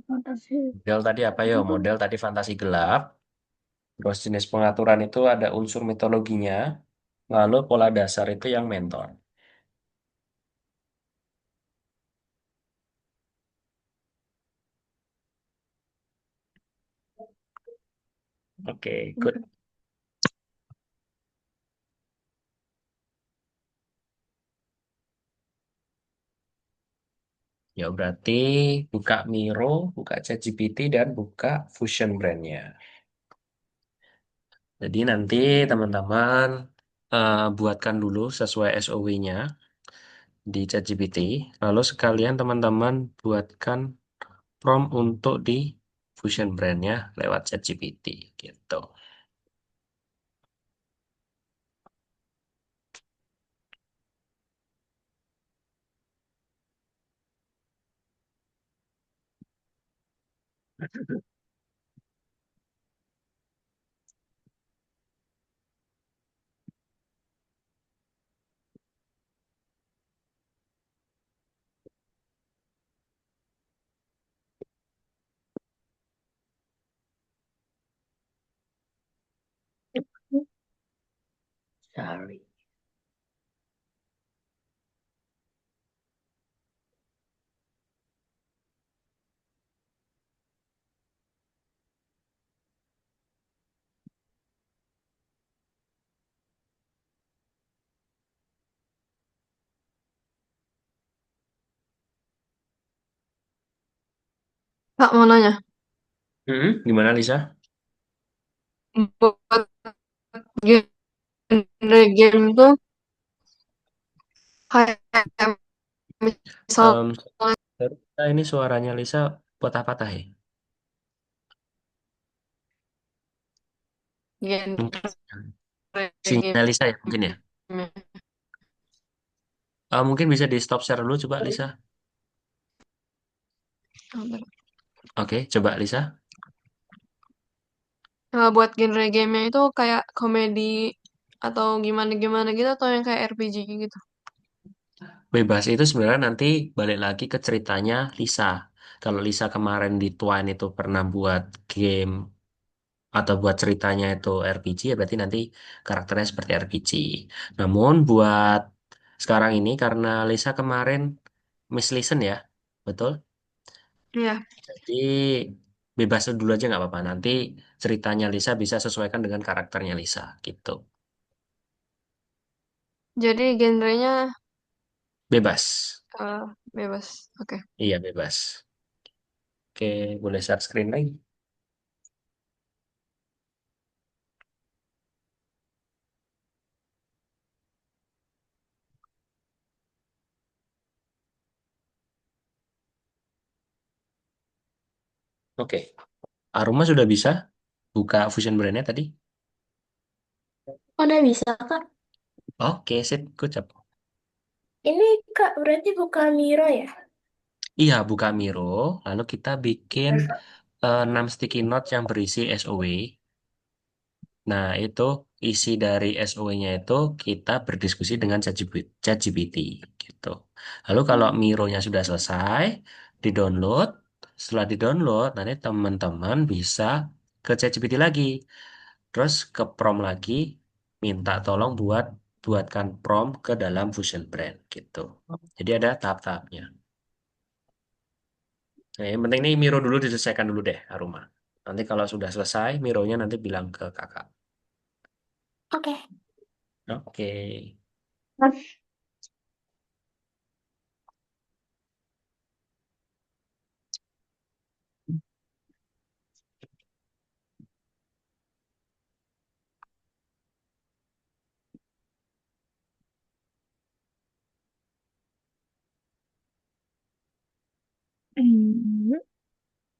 fantasi. model tadi apa ya? Model tadi fantasi gelap. Terus jenis pengaturan itu ada unsur mitologinya. Lalu pola dasar itu yang mentor. Oke, good. Ya berarti buka Miro, buka ChatGPT, dan buka Fusion brandnya. Jadi nanti teman-teman buatkan dulu sesuai SOW-nya di ChatGPT. Lalu sekalian teman-teman buatkan prompt untuk di Fusion brandnya lewat ChatGPT gitu. Sorry. Kak, mau nanya. Gimana Lisa? Buat genre game itu kayak misalnya Em, ini suaranya Lisa patah-patah ya? Mungkin genre sinyal game. Lisa ya mungkin ya. Mungkin bisa di stop share dulu coba Lisa. Oke, coba Lisa. Buat genre gamenya itu kayak komedi atau gimana-gimana gitu atau yang kayak RPG gitu. Bebas itu sebenarnya nanti balik lagi ke ceritanya Lisa. Kalau Lisa kemarin di Twine itu pernah buat game atau buat ceritanya itu RPG, ya berarti nanti karakternya seperti RPG. Namun buat sekarang ini karena Lisa kemarin Miss Listen ya, betul? Iya. Jadi bebas dulu aja nggak apa-apa. Nanti ceritanya Lisa bisa sesuaikan dengan karakternya Lisa gitu. Jadi genrenya Bebas. bebas. Oke. Iya bebas. Oke, boleh share screen lagi. Oke. Aroma sudah bisa buka Fusion brandnya tadi? Oh, udah bisa, Kak. Oke, sip. Good job. Ini, Kak, berarti bukan Miro ya? Iya, buka Miro. Lalu kita bikin 6 sticky note yang berisi SOW. Nah, itu isi dari SOW-nya itu kita berdiskusi dengan ChatGPT gitu. Lalu kalau Hmm. Miro-nya sudah selesai, di-download. Setelah di-download, nanti teman-teman bisa ke ChatGPT lagi. Terus ke prompt lagi, minta tolong buatkan prompt ke dalam Fusion Brand gitu. Jadi ada tahap-tahapnya. Nah, yang penting ini Miro dulu diselesaikan dulu deh, Aruma. Nanti kalau sudah selesai, Miro-nya nanti bilang ke kakak. Oke. Oke. Hmm.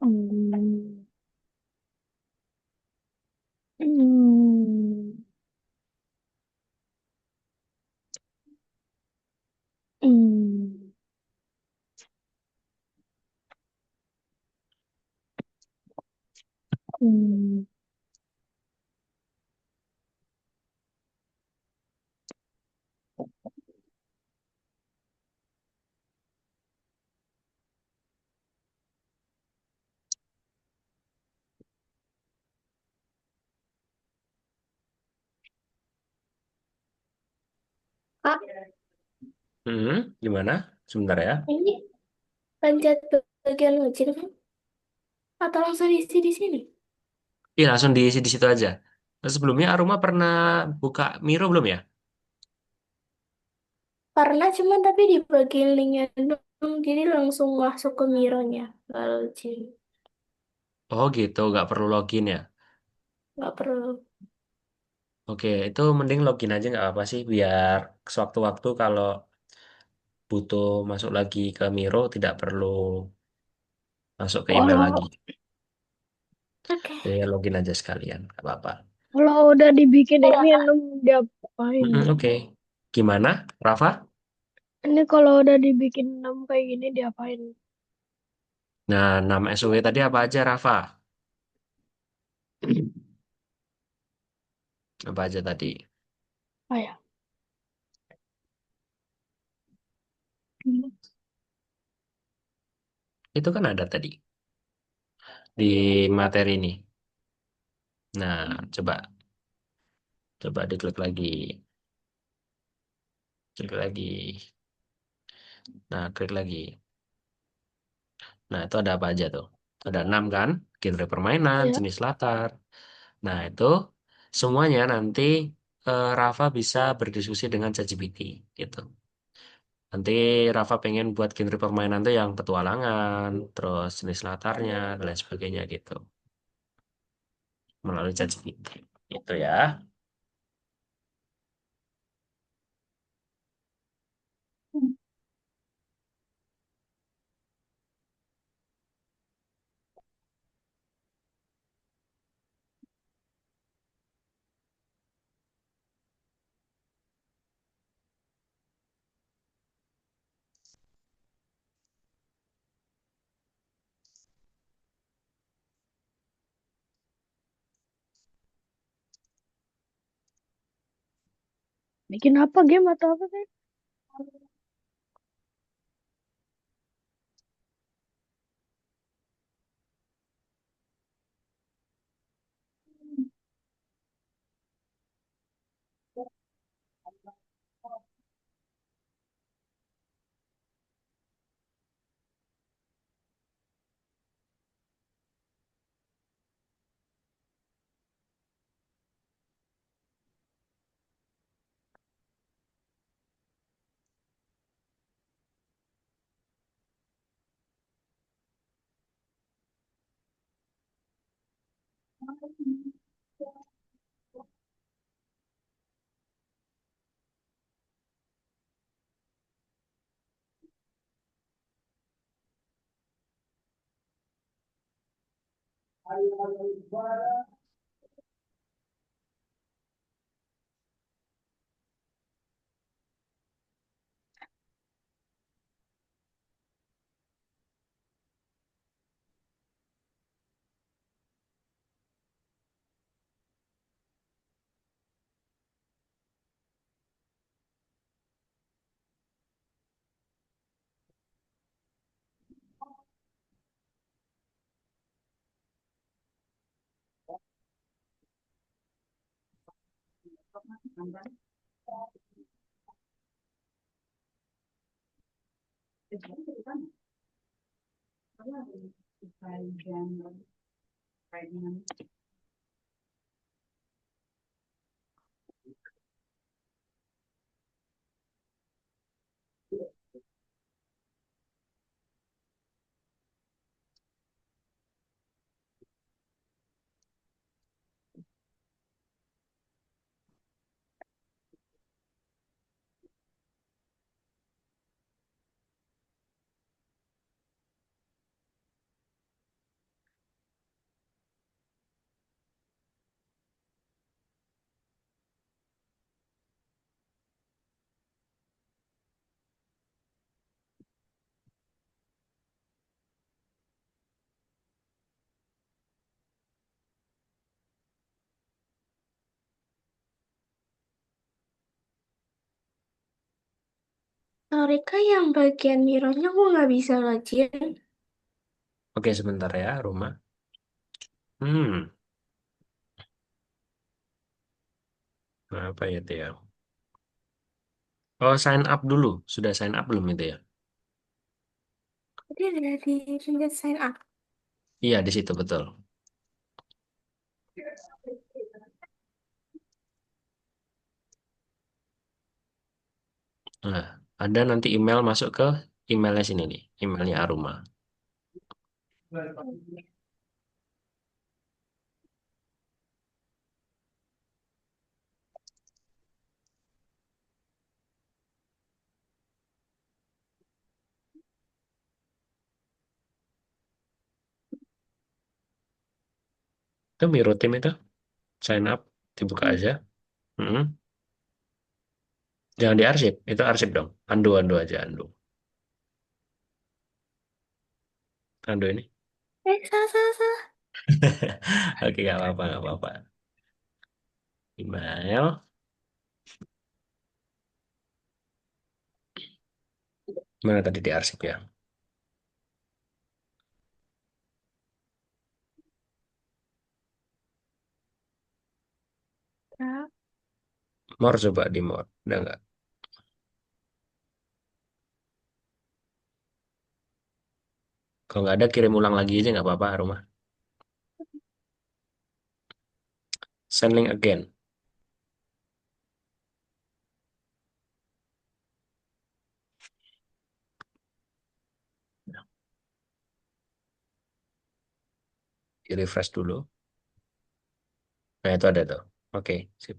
Hmm. Hmm. Hmm. Hmm. Kak, Gimana? Sebentar ya. ini pencet bagian login kan? Atau langsung diisi di sini? Iya, langsung diisi di situ aja. Terus sebelumnya Aruma pernah buka Miro belum ya? Pernah cuman tapi di bagian linknya dong, jadi langsung masuk ke Mironya. Nggak login. Oh gitu, nggak perlu login ya. Nggak perlu. Oke, itu mending login aja nggak apa sih, biar sewaktu-waktu kalau butuh masuk lagi ke Miro tidak perlu masuk ke email Kalau lagi. Oke. Jadi ya login aja sekalian, nggak apa-apa. kalau udah dibikin ini diapain? Oke. Gimana, Rafa? Ini kalau udah dibikin 6 kayak gini diapain? Nah, nama SOW tadi apa aja, Rafa? Apa aja tadi? Apa ya? Itu kan ada tadi di materi ini. Nah, coba coba diklik lagi. Klik lagi. Nah, klik lagi. Nah, itu ada apa aja tuh? Ada 6 kan? Genre permainan, Ya. jenis latar. Nah, itu semuanya nanti Rafa bisa berdiskusi dengan ChatGPT gitu. Nanti Rafa pengen buat genre permainan tuh yang petualangan, terus jenis latarnya, dan lain sebagainya gitu. Melalui ChatGPT. Itu ya. Bikin apa game atau apa sih? Mereka yang bagian mironya aku nggak bisa login. Oke, sebentar ya, rumah. Hmm, apa ya itu ya? Oh, sign up dulu. Sudah sign up belum itu ya? Jadi ada di pencet sign up. Iya, di situ betul. Nah, ada nanti email masuk ke emailnya sini nih, emailnya Aruma. Itu Miro Team itu, sign up, dibuka Hmm. aja. Mm-mm. Jangan diarsip, itu arsip dong. Undo, undo aja, undo. Undo ini. Salah, salah, salah. Oke, nggak apa-apa, nggak apa-apa. Email, mana tadi diarsip ya? Nah, More coba di more, udah nggak? Kalau nggak ada, kirim ulang lagi aja nggak apa-apa, Aruma. Send link again. Di refresh dulu. Nah, itu ada tuh. Oke, sip.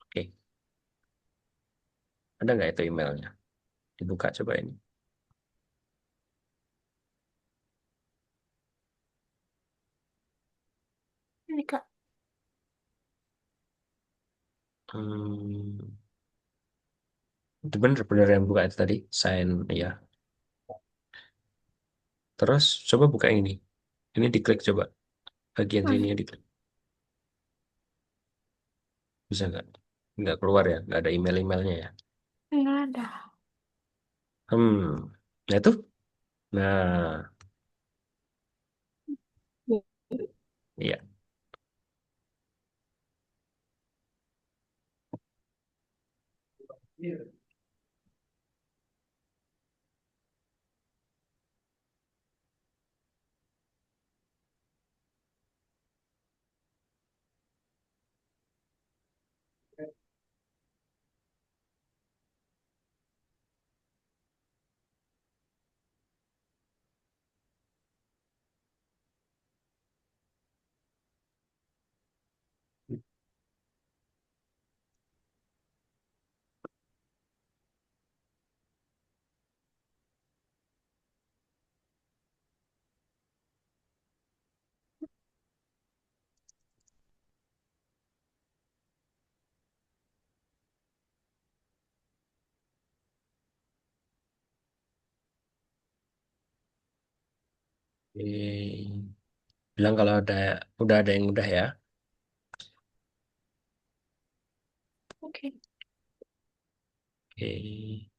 Oke, ada nggak itu emailnya? Dibuka coba ini. ini Kak. Hmm, itu bener-bener yang buka itu tadi. Sign, ya. Terus coba buka ini. Ini diklik coba. Bagian Hmm, sini ya diklik. Bisa nggak? Nggak keluar ya? Nggak ada email-emailnya ya? nggak ada. Nah itu. Nah, iya. Bilang kalau udah ada yang udah ya. Oke. Oke.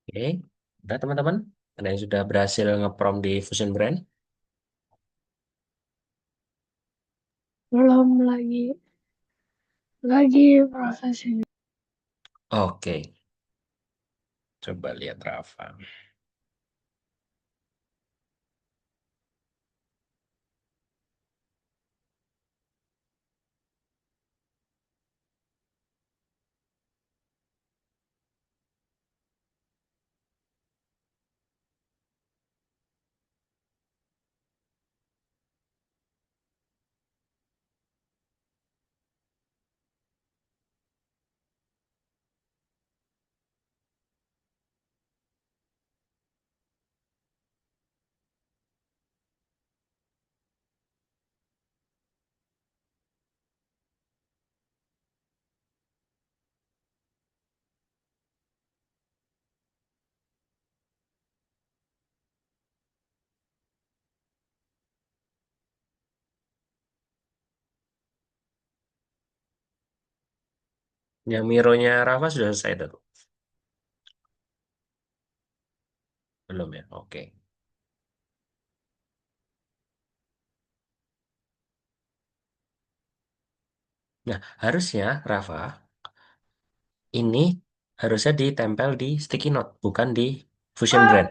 Oke, udah teman-teman? Ada yang sudah berhasil ngeprom di Fusion Brand? Belum lagi proses ini. Oke, coba lihat Rafa. Yang Mironya Rafa sudah selesai dulu? Belum ya? Oke. Nah, harusnya Rafa ini harusnya ditempel di sticky note, bukan di Fusion Brand.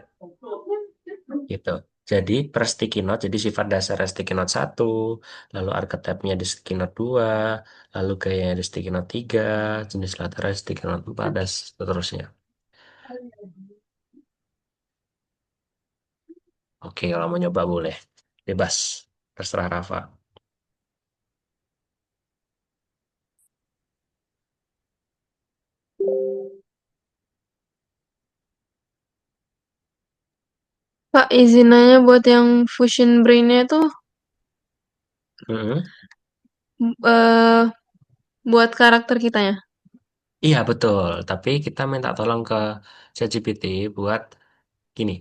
Gitu. Jadi per sticky note, jadi sifat dasar sticky note 1, lalu archetype-nya di sticky note 2, lalu gayanya di sticky note 3, jenis latarnya di sticky note 4, dan seterusnya. Oke, kalau mau nyoba boleh. Bebas. Terserah Rafa. Kak, izin nanya buat yang Fusion Brain-nya tuh Mm-mm. eh buat karakter kitanya. Iya, betul. Tapi kita minta tolong ke ChatGPT buat gini.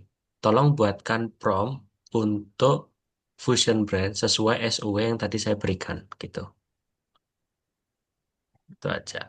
Tolong buatkan prompt untuk Fusion Brand sesuai SOW yang tadi saya berikan. Gitu. Itu aja.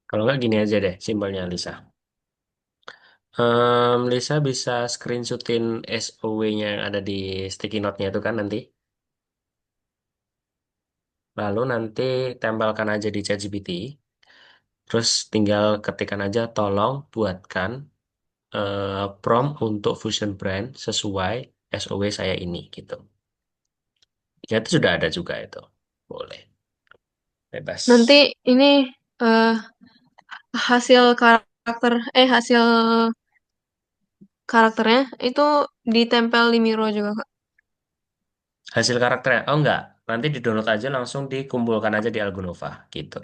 Kalau nggak gini aja deh, simpelnya Lisa. Lisa bisa screenshotin SOW-nya yang ada di sticky note-nya itu kan nanti. Lalu nanti tempelkan aja di ChatGPT. Terus tinggal ketikkan aja tolong buatkan prompt untuk Fusion Brand sesuai SOW saya ini gitu. Ya itu sudah ada juga itu. Boleh. Nanti Bebas. ini eh hasil hasil karakternya itu ditempel di Miro juga, Kak. Hasil karakternya. Oh enggak. Nanti di-download aja langsung dikumpulkan aja di Algonova gitu.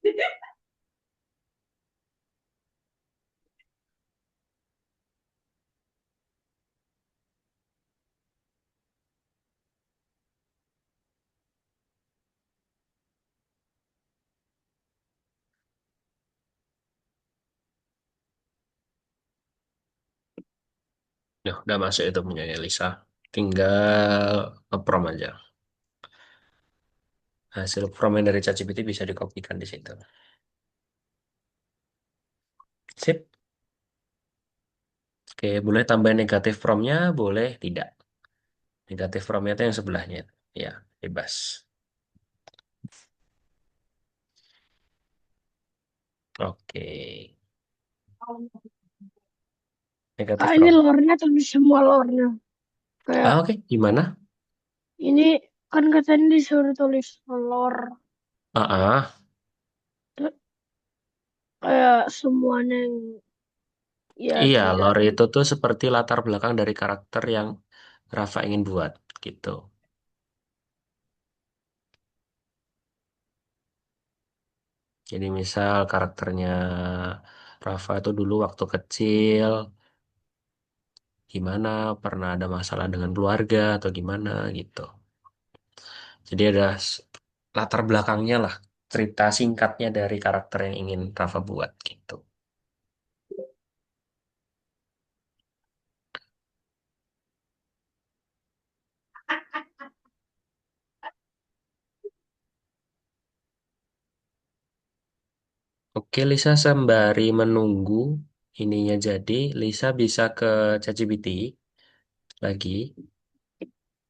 Ya, udah masuk itu punya Lisa. Tinggal nge-prom aja. Hasil promnya dari ChatGPT bisa dikopikan di situ. Sip. Oke, boleh tambah negatif promnya, boleh tidak. Negatif promnya itu yang sebelahnya. Ya, bebas. Oke. Kak, Negatif ini prom. lore-nya tulis semua lore-nya. Kayak Oke. Gimana? ini kan katanya disuruh tulis lore. Ah, ah. Tuh, kayak semuanya yang ya Iya, lore terjadi. itu tuh seperti latar belakang dari karakter yang Rafa ingin buat, gitu. Jadi misal karakternya Rafa itu dulu waktu kecil, gimana, pernah ada masalah dengan keluarga atau gimana gitu. Jadi ada latar belakangnya lah, cerita singkatnya dari karakter yang ingin Rafa buat gitu. Oke, Lisa, sembari menunggu ininya jadi, Lisa bisa ke ChatGPT lagi,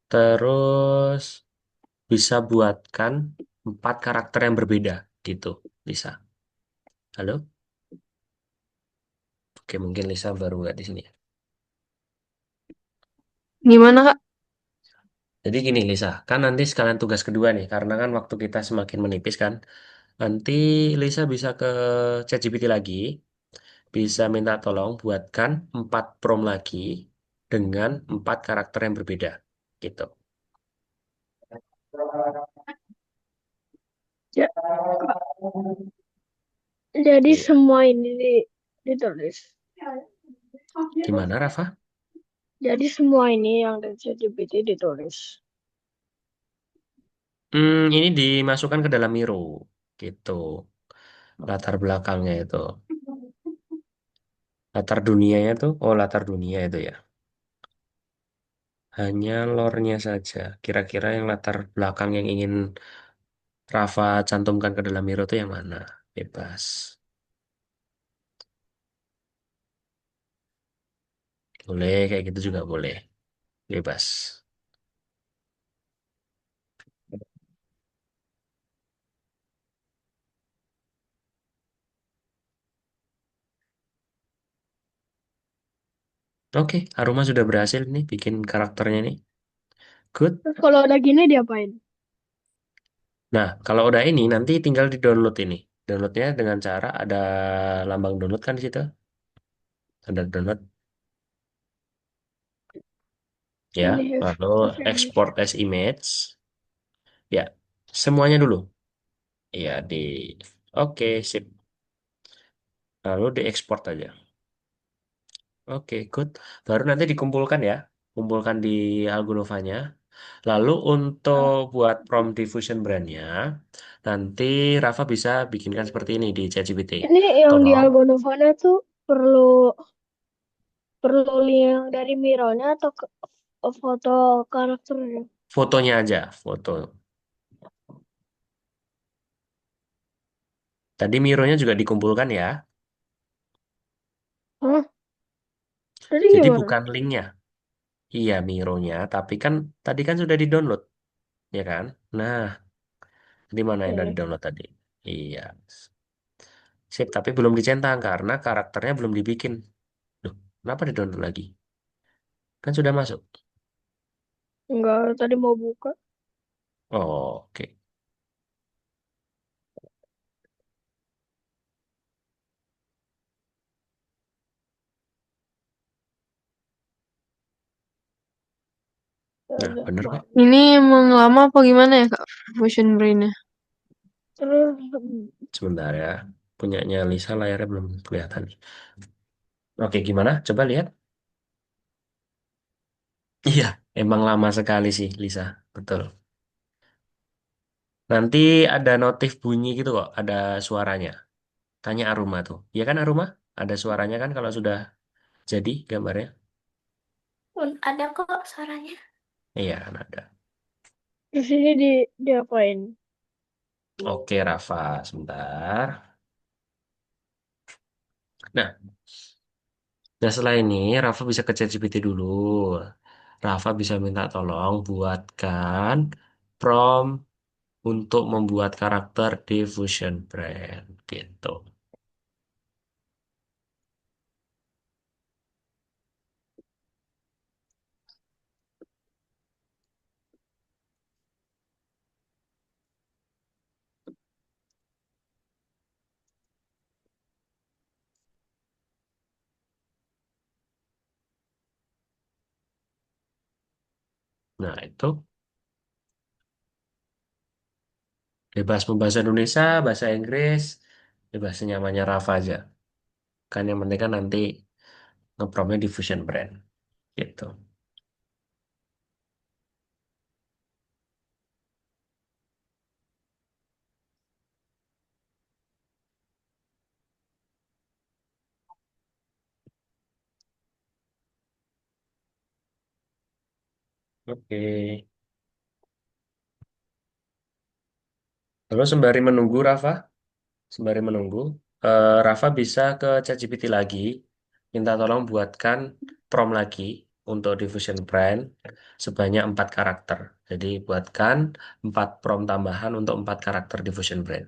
terus bisa buatkan 4 karakter yang berbeda gitu, Lisa. Halo? Oke, mungkin Lisa baru nggak di sini ya. Gimana, Kak? Jadi gini, Lisa, kan nanti sekalian tugas kedua nih, karena kan waktu kita semakin menipis kan, nanti Lisa bisa ke ChatGPT lagi, bisa minta tolong buatkan 4 prompt lagi dengan 4 karakter yang berbeda, gitu. Ya, Kak, jadi Iya. semua ini ditulis. Gimana, Rafa? Jadi semua ini yang dari ChatGPT ditulis. Ini dimasukkan ke dalam Miro, gitu. Latar belakangnya itu. Latar dunianya tuh, oh latar dunia itu ya. Hanya lore-nya saja. Kira-kira yang latar belakang yang ingin Rafa cantumkan ke dalam Miro itu yang mana? Bebas. Boleh, kayak gitu juga boleh. Bebas. Oke, Aruma sudah berhasil nih bikin karakternya nih. Good. Terus kalau udah gini diapain? Nah, kalau udah ini nanti tinggal di-download ini. Downloadnya dengan cara ada lambang download kan di situ. Ada download ya. Ini Lalu export image. export as image. Ya, semuanya dulu. Ya, Oke, sip. Lalu diekspor aja. Oke, good. Baru nanti dikumpulkan ya. Kumpulkan di Algonovanya. Lalu untuk buat prompt diffusion brandnya, nanti Rafa bisa bikinkan seperti ini di ChatGPT. Ini yang di Tolong Algonovana tuh perlu link dari Mironya atau foto karakternya? fotonya aja, foto. Tadi Mironya juga dikumpulkan ya. Hah? Tadi Jadi gimana? bukan linknya. Iya, Mironya, tapi kan tadi kan sudah di-download, ya kan? Nah, di mana yang udah Iya. di-download tadi? Iya. Sip, tapi belum dicentang karena karakternya belum dibikin. Loh, kenapa di-download lagi? Kan sudah masuk. Enggak, tadi mau buka. Oh, oke. Ya Nah, udah, bener kok. maaf. Ini emang lama apa gimana ya, Kak? Fusion Brain-nya. Terus Sebentar ya. Punyanya Lisa layarnya belum kelihatan. Oke, gimana? Coba lihat. Iya, emang lama sekali sih, Lisa. Betul. Nanti ada notif bunyi gitu kok, ada suaranya. Tanya Aruma tuh. Iya kan Aruma? Ada suaranya kan kalau sudah jadi gambarnya? Ada kok suaranya. Iya, kan ada. Di sini diapain? Oke, Rafa, sebentar. Nah, nah setelah ini Rafa bisa ke ChatGPT dulu. Rafa bisa minta tolong buatkan prompt untuk membuat karakter di Fusion Brand gitu. Nah, itu bebas mau bahasa Indonesia, bahasa Inggris, bebas senyamannya Rafa aja. Kan yang penting kan nanti ngepromnya di Fusion Brand gitu. Oke. Lalu sembari menunggu Rafa, sembari menunggu, Rafa bisa ke ChatGPT lagi, minta tolong buatkan prompt lagi untuk Diffusion Brand sebanyak 4 karakter. Jadi buatkan 4 prompt tambahan untuk 4 karakter Diffusion Brand.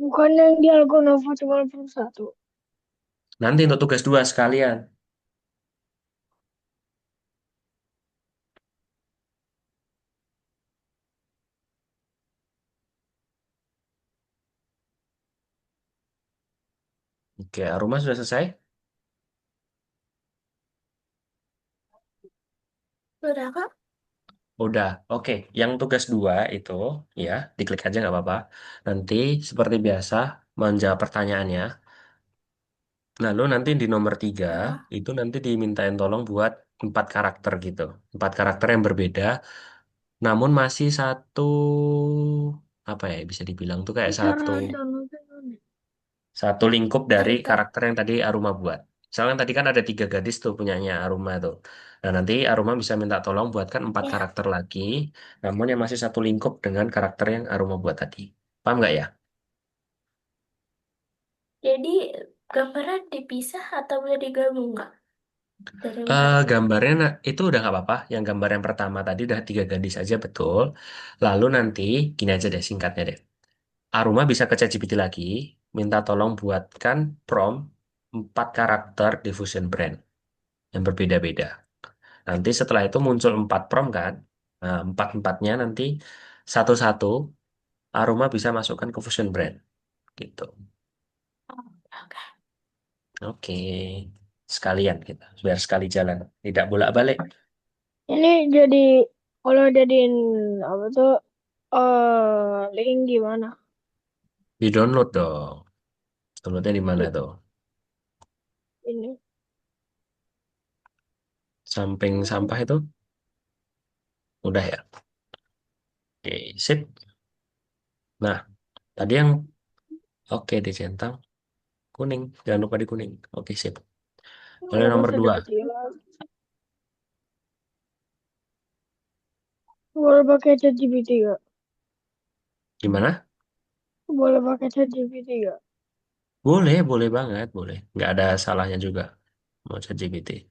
Bukan yang di Algonova cuma perlu satu. Nanti untuk tugas 2 sekalian. Oke, Aruma sudah selesai? Udah kak? Udah, oke. Yang tugas 2 itu, ya, diklik aja nggak apa-apa. Nanti seperti biasa, menjawab pertanyaannya. Lalu nanti di nomor 3 Ya. itu nanti dimintain tolong buat 4 karakter gitu. 4 karakter yang berbeda, namun masih satu apa ya bisa dibilang tuh kayak Cara satu downloadnya mana? satu lingkup dari iPad. karakter yang tadi Aruma buat. Misalnya tadi kan ada 3 gadis tuh punyanya Aruma tuh. Nah nanti Aruma bisa minta tolong buatkan 4 Ya. karakter lagi, namun yang masih satu lingkup dengan karakter yang Aruma buat tadi. Paham nggak ya? Jadi gambarnya dipisah atau boleh digabung nggak? Dari yang satu. Gambarnya itu udah nggak apa-apa. Yang gambar yang pertama tadi udah 3 gadis aja betul. Lalu nanti gini aja deh singkatnya deh. Aruma bisa ke ChatGPT lagi, minta tolong buatkan prompt 4 karakter diffusion brand yang berbeda-beda. Nanti setelah itu muncul 4 prompt kan. Nah, empat-empatnya nanti satu-satu Aruma bisa masukkan ke fusion brand gitu. Oh, oke. Oke. Sekalian kita, biar sekali jalan, tidak bolak-balik. Ini jadi kalau jadiin apa tuh link gimana? Di-download dong. Downloadnya di mana Di tuh? ini. Samping sampah itu? Udah ya? Oke, sip. Nah, tadi yang oke dicentang kuning. Jangan lupa di kuning. Oke, sip. Lalu Kalau nomor bahasa 2. GPT lagi. Boleh pakai ChatGPT gak? Gimana? Boleh pakai ChatGPT gak? Boleh, boleh banget. Boleh. Nggak ada salahnya juga. Mau ChatGPT.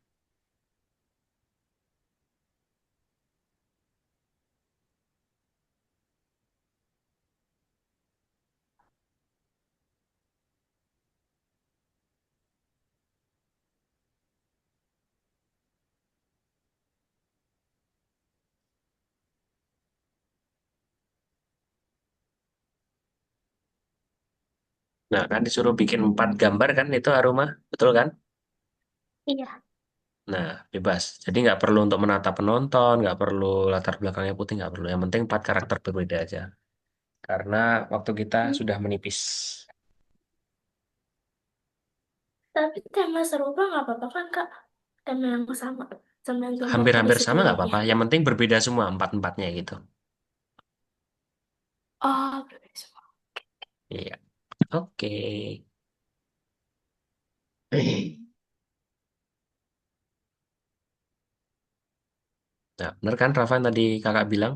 Nah, kan disuruh bikin 4 gambar kan itu Aroma. Betul kan? Iya. Nah, bebas. Jadi nggak perlu untuk menata penonton, nggak perlu latar belakangnya putih, nggak perlu. Yang penting 4 karakter berbeda aja. karena waktu kita Hmm, sudah menipis. Tapi tema serupa nggak apa-apa kan, Kak? Tema yang sama, sama yang gambar tadi Hampir-hampir sama nggak sebelumnya. apa-apa. Yang penting berbeda semua empat-empatnya gitu. Oh, berbeda semua. Iya. Oke. Nah, bener kan Rafa yang tadi kakak bilang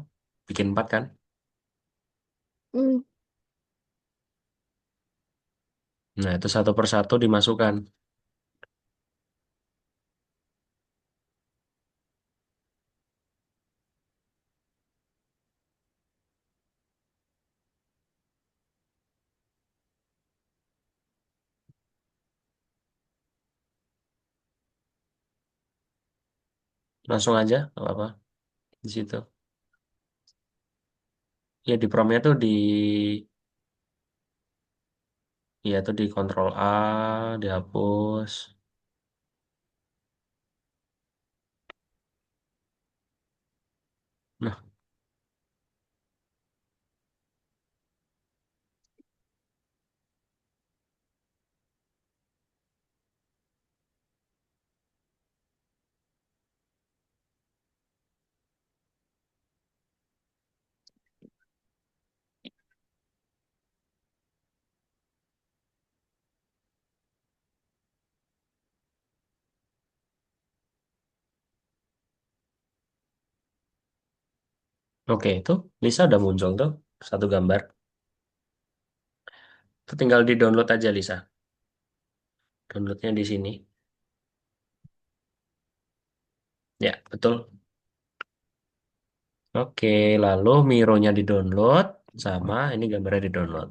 bikin empat kan? Hmm. Nah, itu satu persatu dimasukkan. Langsung aja, nggak apa-apa di situ. Ya di promnya tuh ya tuh di Ctrl A, dihapus. Nah, oke itu Lisa udah muncul tuh satu gambar. Itu tinggal di-download aja Lisa. Downloadnya di sini. Ya, betul. Oke, lalu Miro-nya di-download sama ini gambarnya di-download.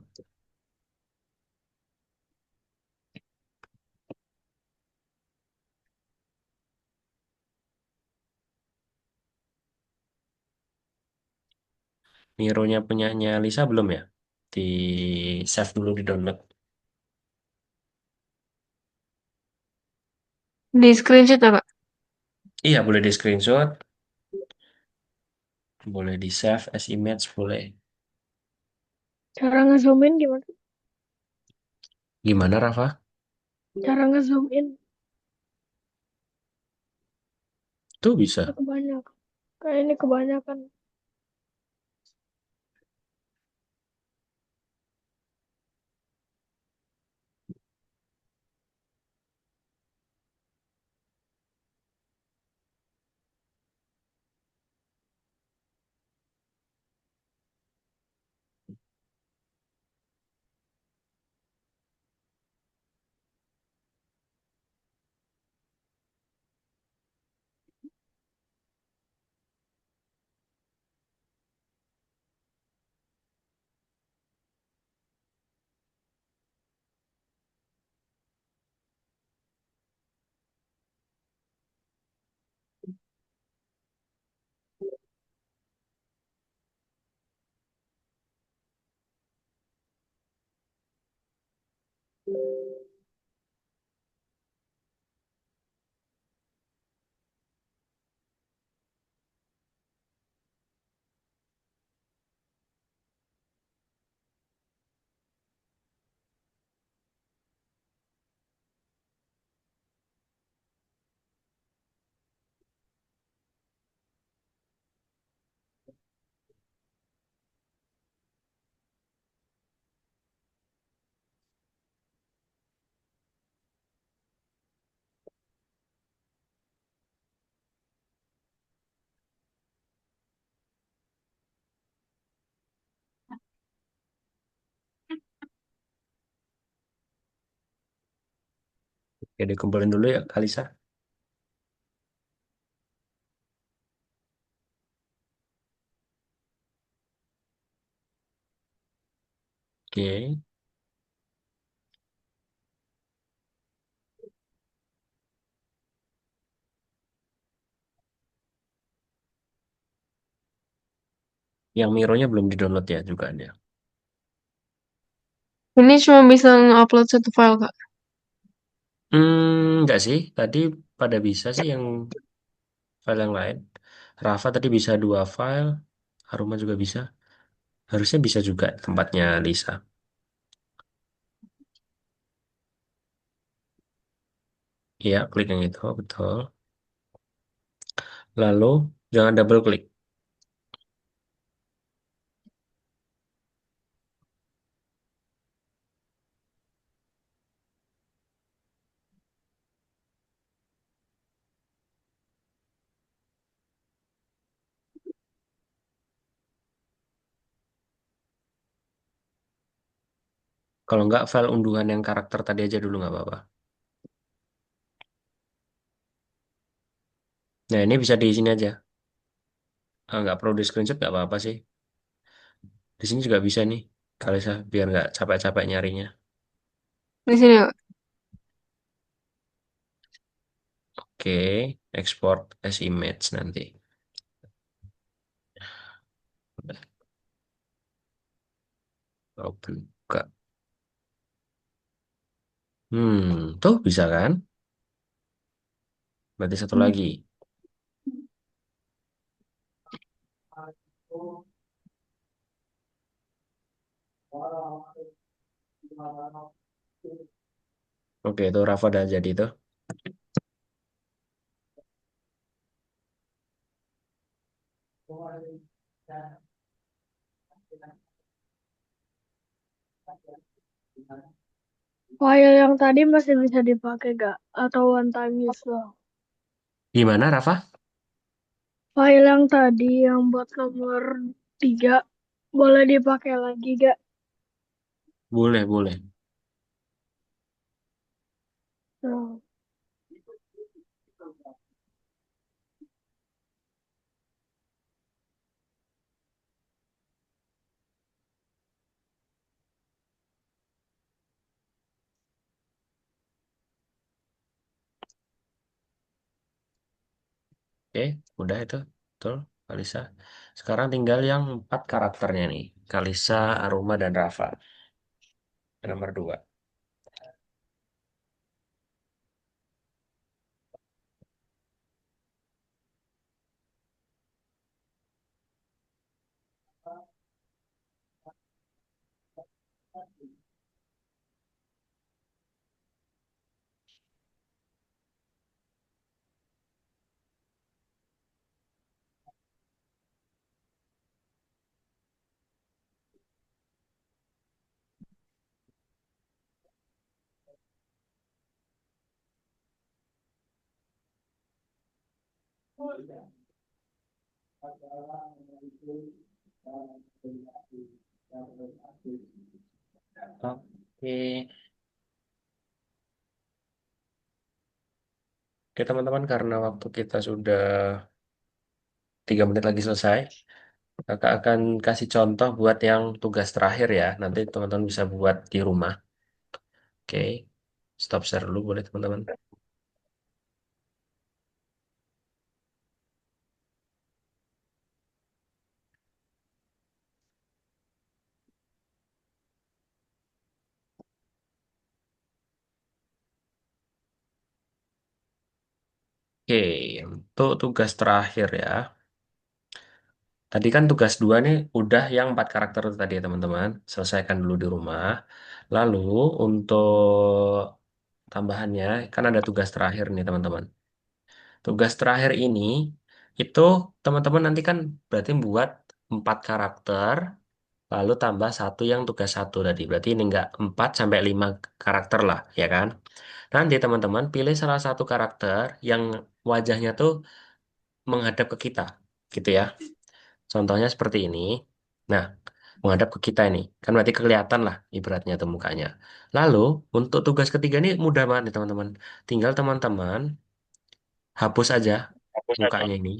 Miro-nya punyanya Lisa belum ya? Di save dulu di download. Di screenshot ya, Kak? Iya, boleh di screenshot, boleh di save as image, boleh. Cara ngezoom in gimana? Gimana Rafa? Cara ngezoom in Tuh itu bisa. kebanyakan. Kayak ini kebanyakan. Oke, dikumpulin dulu ya Kalisa. Oke, yang Miro-nya belum di-download ya juga ada. Ini cuma bisa nge-upload satu file, Kak. Enggak sih. Tadi pada bisa sih yang file yang lain. Rafa tadi bisa dua file, Haruma juga bisa. Harusnya bisa juga tempatnya Lisa. Iya, klik yang itu, betul. Lalu jangan double klik. Kalau nggak, file unduhan yang karakter tadi aja dulu nggak apa-apa. Nah, ini bisa di sini aja. Nggak perlu di screenshot, nggak apa-apa sih. Di sini juga bisa nih, kalau saya biar nggak capek-capek nyarinya. Di sini, Kak. Oke, export as image nanti. Udah, open. Buka. Tuh bisa kan? Berarti satu lagi. Oke, itu Rafa udah jadi tuh. File yang tadi masih bisa dipakai gak? Atau one time use doang? Gimana, Rafa? File yang tadi yang buat nomor 3 boleh dipakai lagi gak? Boleh, boleh. Nah, Oke, udah itu. Betul, Kalisa. Sekarang tinggal yang 4 karakternya nih. Kalisa, Aruma, dan Rafa. Nomor 2. Oke. Oke, teman-teman, karena waktu kita sudah 3 menit lagi selesai, Kakak akan kasih contoh buat yang tugas terakhir ya. Nanti teman-teman bisa buat di rumah. Oke, stop share dulu boleh teman-teman. Oke, untuk tugas terakhir ya. Tadi kan tugas 2 nih udah yang 4 karakter itu tadi ya teman-teman. Selesaikan dulu di rumah. Lalu untuk tambahannya kan ada tugas terakhir nih teman-teman. Tugas terakhir ini itu teman-teman nanti kan berarti buat 4 karakter lalu tambah satu yang tugas satu tadi. Berarti ini enggak 4 sampai 5 karakter lah ya kan. Nanti teman-teman pilih salah satu karakter yang wajahnya tuh menghadap ke kita gitu ya. Contohnya seperti ini. Nah, menghadap ke kita ini. Kan berarti kelihatan lah ibaratnya tuh mukanya. Lalu, untuk tugas ketiga ini mudah banget nih teman-teman. Tinggal teman-teman hapus aja mukanya ini.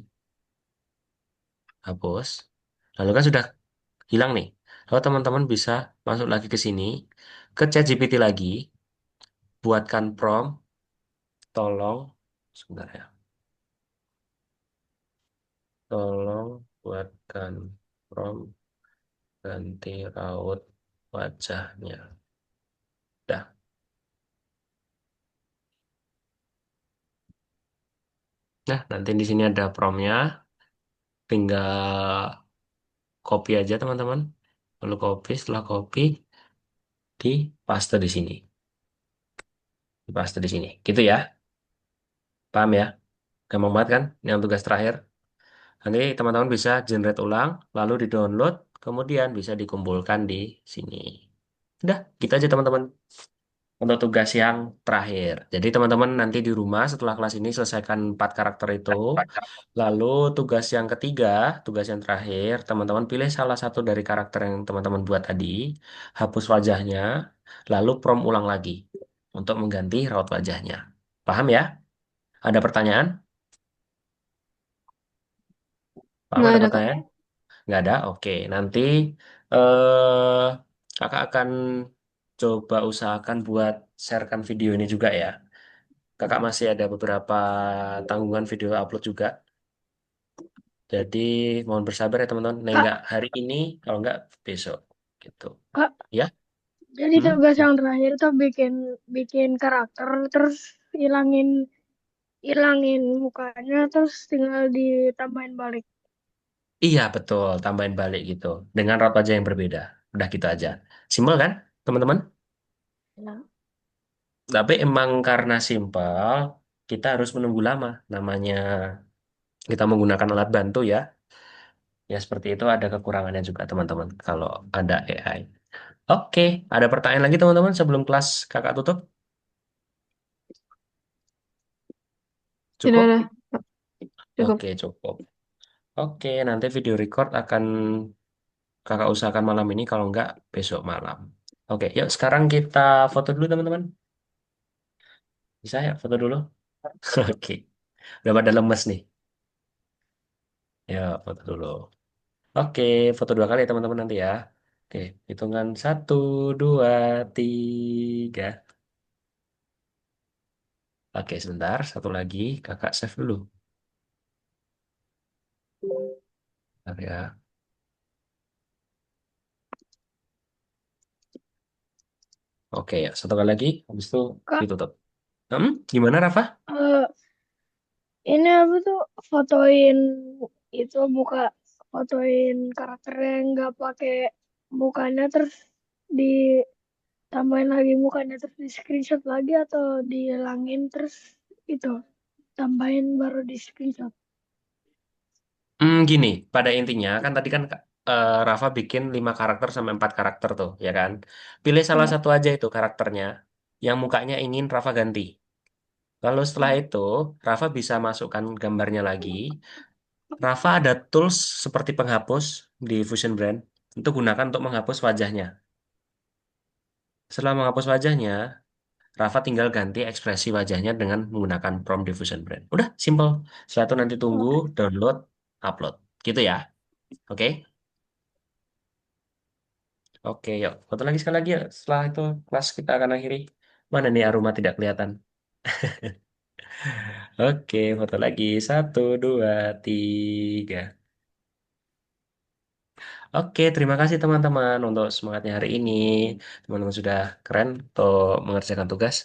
Hapus. Lalu kan sudah hilang nih. Lalu teman-teman bisa masuk lagi ke sini. Ke ChatGPT lagi. Buatkan prompt. Tolong. Sebentar ya. Tolong buatkan prompt ganti raut wajahnya. Dah. Nah, nanti di sini ada promptnya. Tinggal copy aja teman-teman. Lalu copy, setelah copy, di paste di sini. Di paste di sini. Gitu ya. Paham ya? Gampang banget kan? Ini yang tugas terakhir. Nanti teman-teman bisa generate ulang, lalu di-download, kemudian bisa dikumpulkan di sini. Udah, gitu aja teman-teman. Untuk tugas yang terakhir. Jadi teman-teman nanti di rumah setelah kelas ini selesaikan 4 karakter itu. Lalu tugas yang ketiga, tugas yang terakhir, teman-teman pilih salah satu dari karakter yang teman-teman buat tadi, hapus wajahnya, lalu prompt ulang lagi untuk mengganti raut wajahnya. Paham ya? Ada pertanyaan? Paham Nggak ada ada, Kak. pertanyaan? Nggak ada? Oke. Nanti eh kakak akan coba usahakan buat sharekan video ini juga ya. Kakak masih ada beberapa tanggungan video upload juga. Jadi mohon bersabar ya teman-teman. Nah, Kak, nggak hari ini, kalau nggak besok gitu. Kak, Ya? jadi Hmm? tugas yang terakhir tuh bikin bikin karakter terus hilangin hilangin mukanya terus tinggal ditambahin balik. Iya betul, tambahin balik gitu. Dengan raut wajah yang berbeda. Udah gitu aja. Simpel kan, teman-teman? Ya. Tapi emang karena simpel, kita harus menunggu lama. Namanya kita menggunakan alat bantu ya. Ya seperti itu ada kekurangannya juga teman-teman kalau ada AI. Oke, ada pertanyaan lagi teman-teman sebelum kelas kakak tutup? Tidak ada, Cukup? Kak. Cukup. Oke, cukup. Oke, nanti video record akan kakak usahakan malam ini, kalau enggak besok malam. Oke, yuk sekarang kita foto dulu teman-teman. Bisa ya foto dulu? Oke, udah pada lemes nih. Ya, foto dulu. Oke, foto 2 kali ya teman-teman nanti ya. Oke, hitungan 1, 2, 3. Oke, sebentar. Satu lagi, kakak save dulu. Bentar ya. Oke ya, satu kali lagi. Habis itu Kak, ditutup. Gimana Rafa? eh, ini apa tuh fotoin itu muka fotoin karakter yang nggak pakai mukanya terus ditambahin lagi mukanya terus di screenshot lagi atau dihilangin terus itu tambahin baru di screenshot. Gini, pada intinya kan tadi kan Rafa bikin 5 karakter sampai 4 karakter tuh, ya kan? Pilih salah Ya. satu aja itu karakternya yang mukanya ingin Rafa ganti. Lalu setelah Ya. itu, Rafa bisa masukkan gambarnya lagi. Rafa ada tools seperti penghapus di Fusion Brand untuk gunakan untuk menghapus wajahnya. Setelah menghapus wajahnya, Rafa tinggal ganti ekspresi wajahnya dengan menggunakan prompt Diffusion Brand. Udah, simple. Setelah itu nanti tunggu, Oke. download, upload. Gitu ya. Oke? Oke, yuk. Foto lagi sekali lagi ya. Setelah itu, kelas kita akan akhiri. Mana nih Aruma tidak kelihatan? Oke, foto lagi. 1, 2, 3. Oke, terima kasih teman-teman untuk semangatnya hari ini. Teman-teman sudah keren untuk mengerjakan tugas.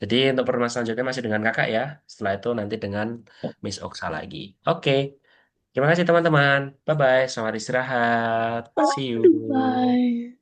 Jadi untuk permasalahan selanjutnya masih dengan kakak ya. Setelah itu nanti dengan Miss Oksa lagi. Oke, terima kasih teman-teman. Bye-bye, selamat istirahat. See you. Bye.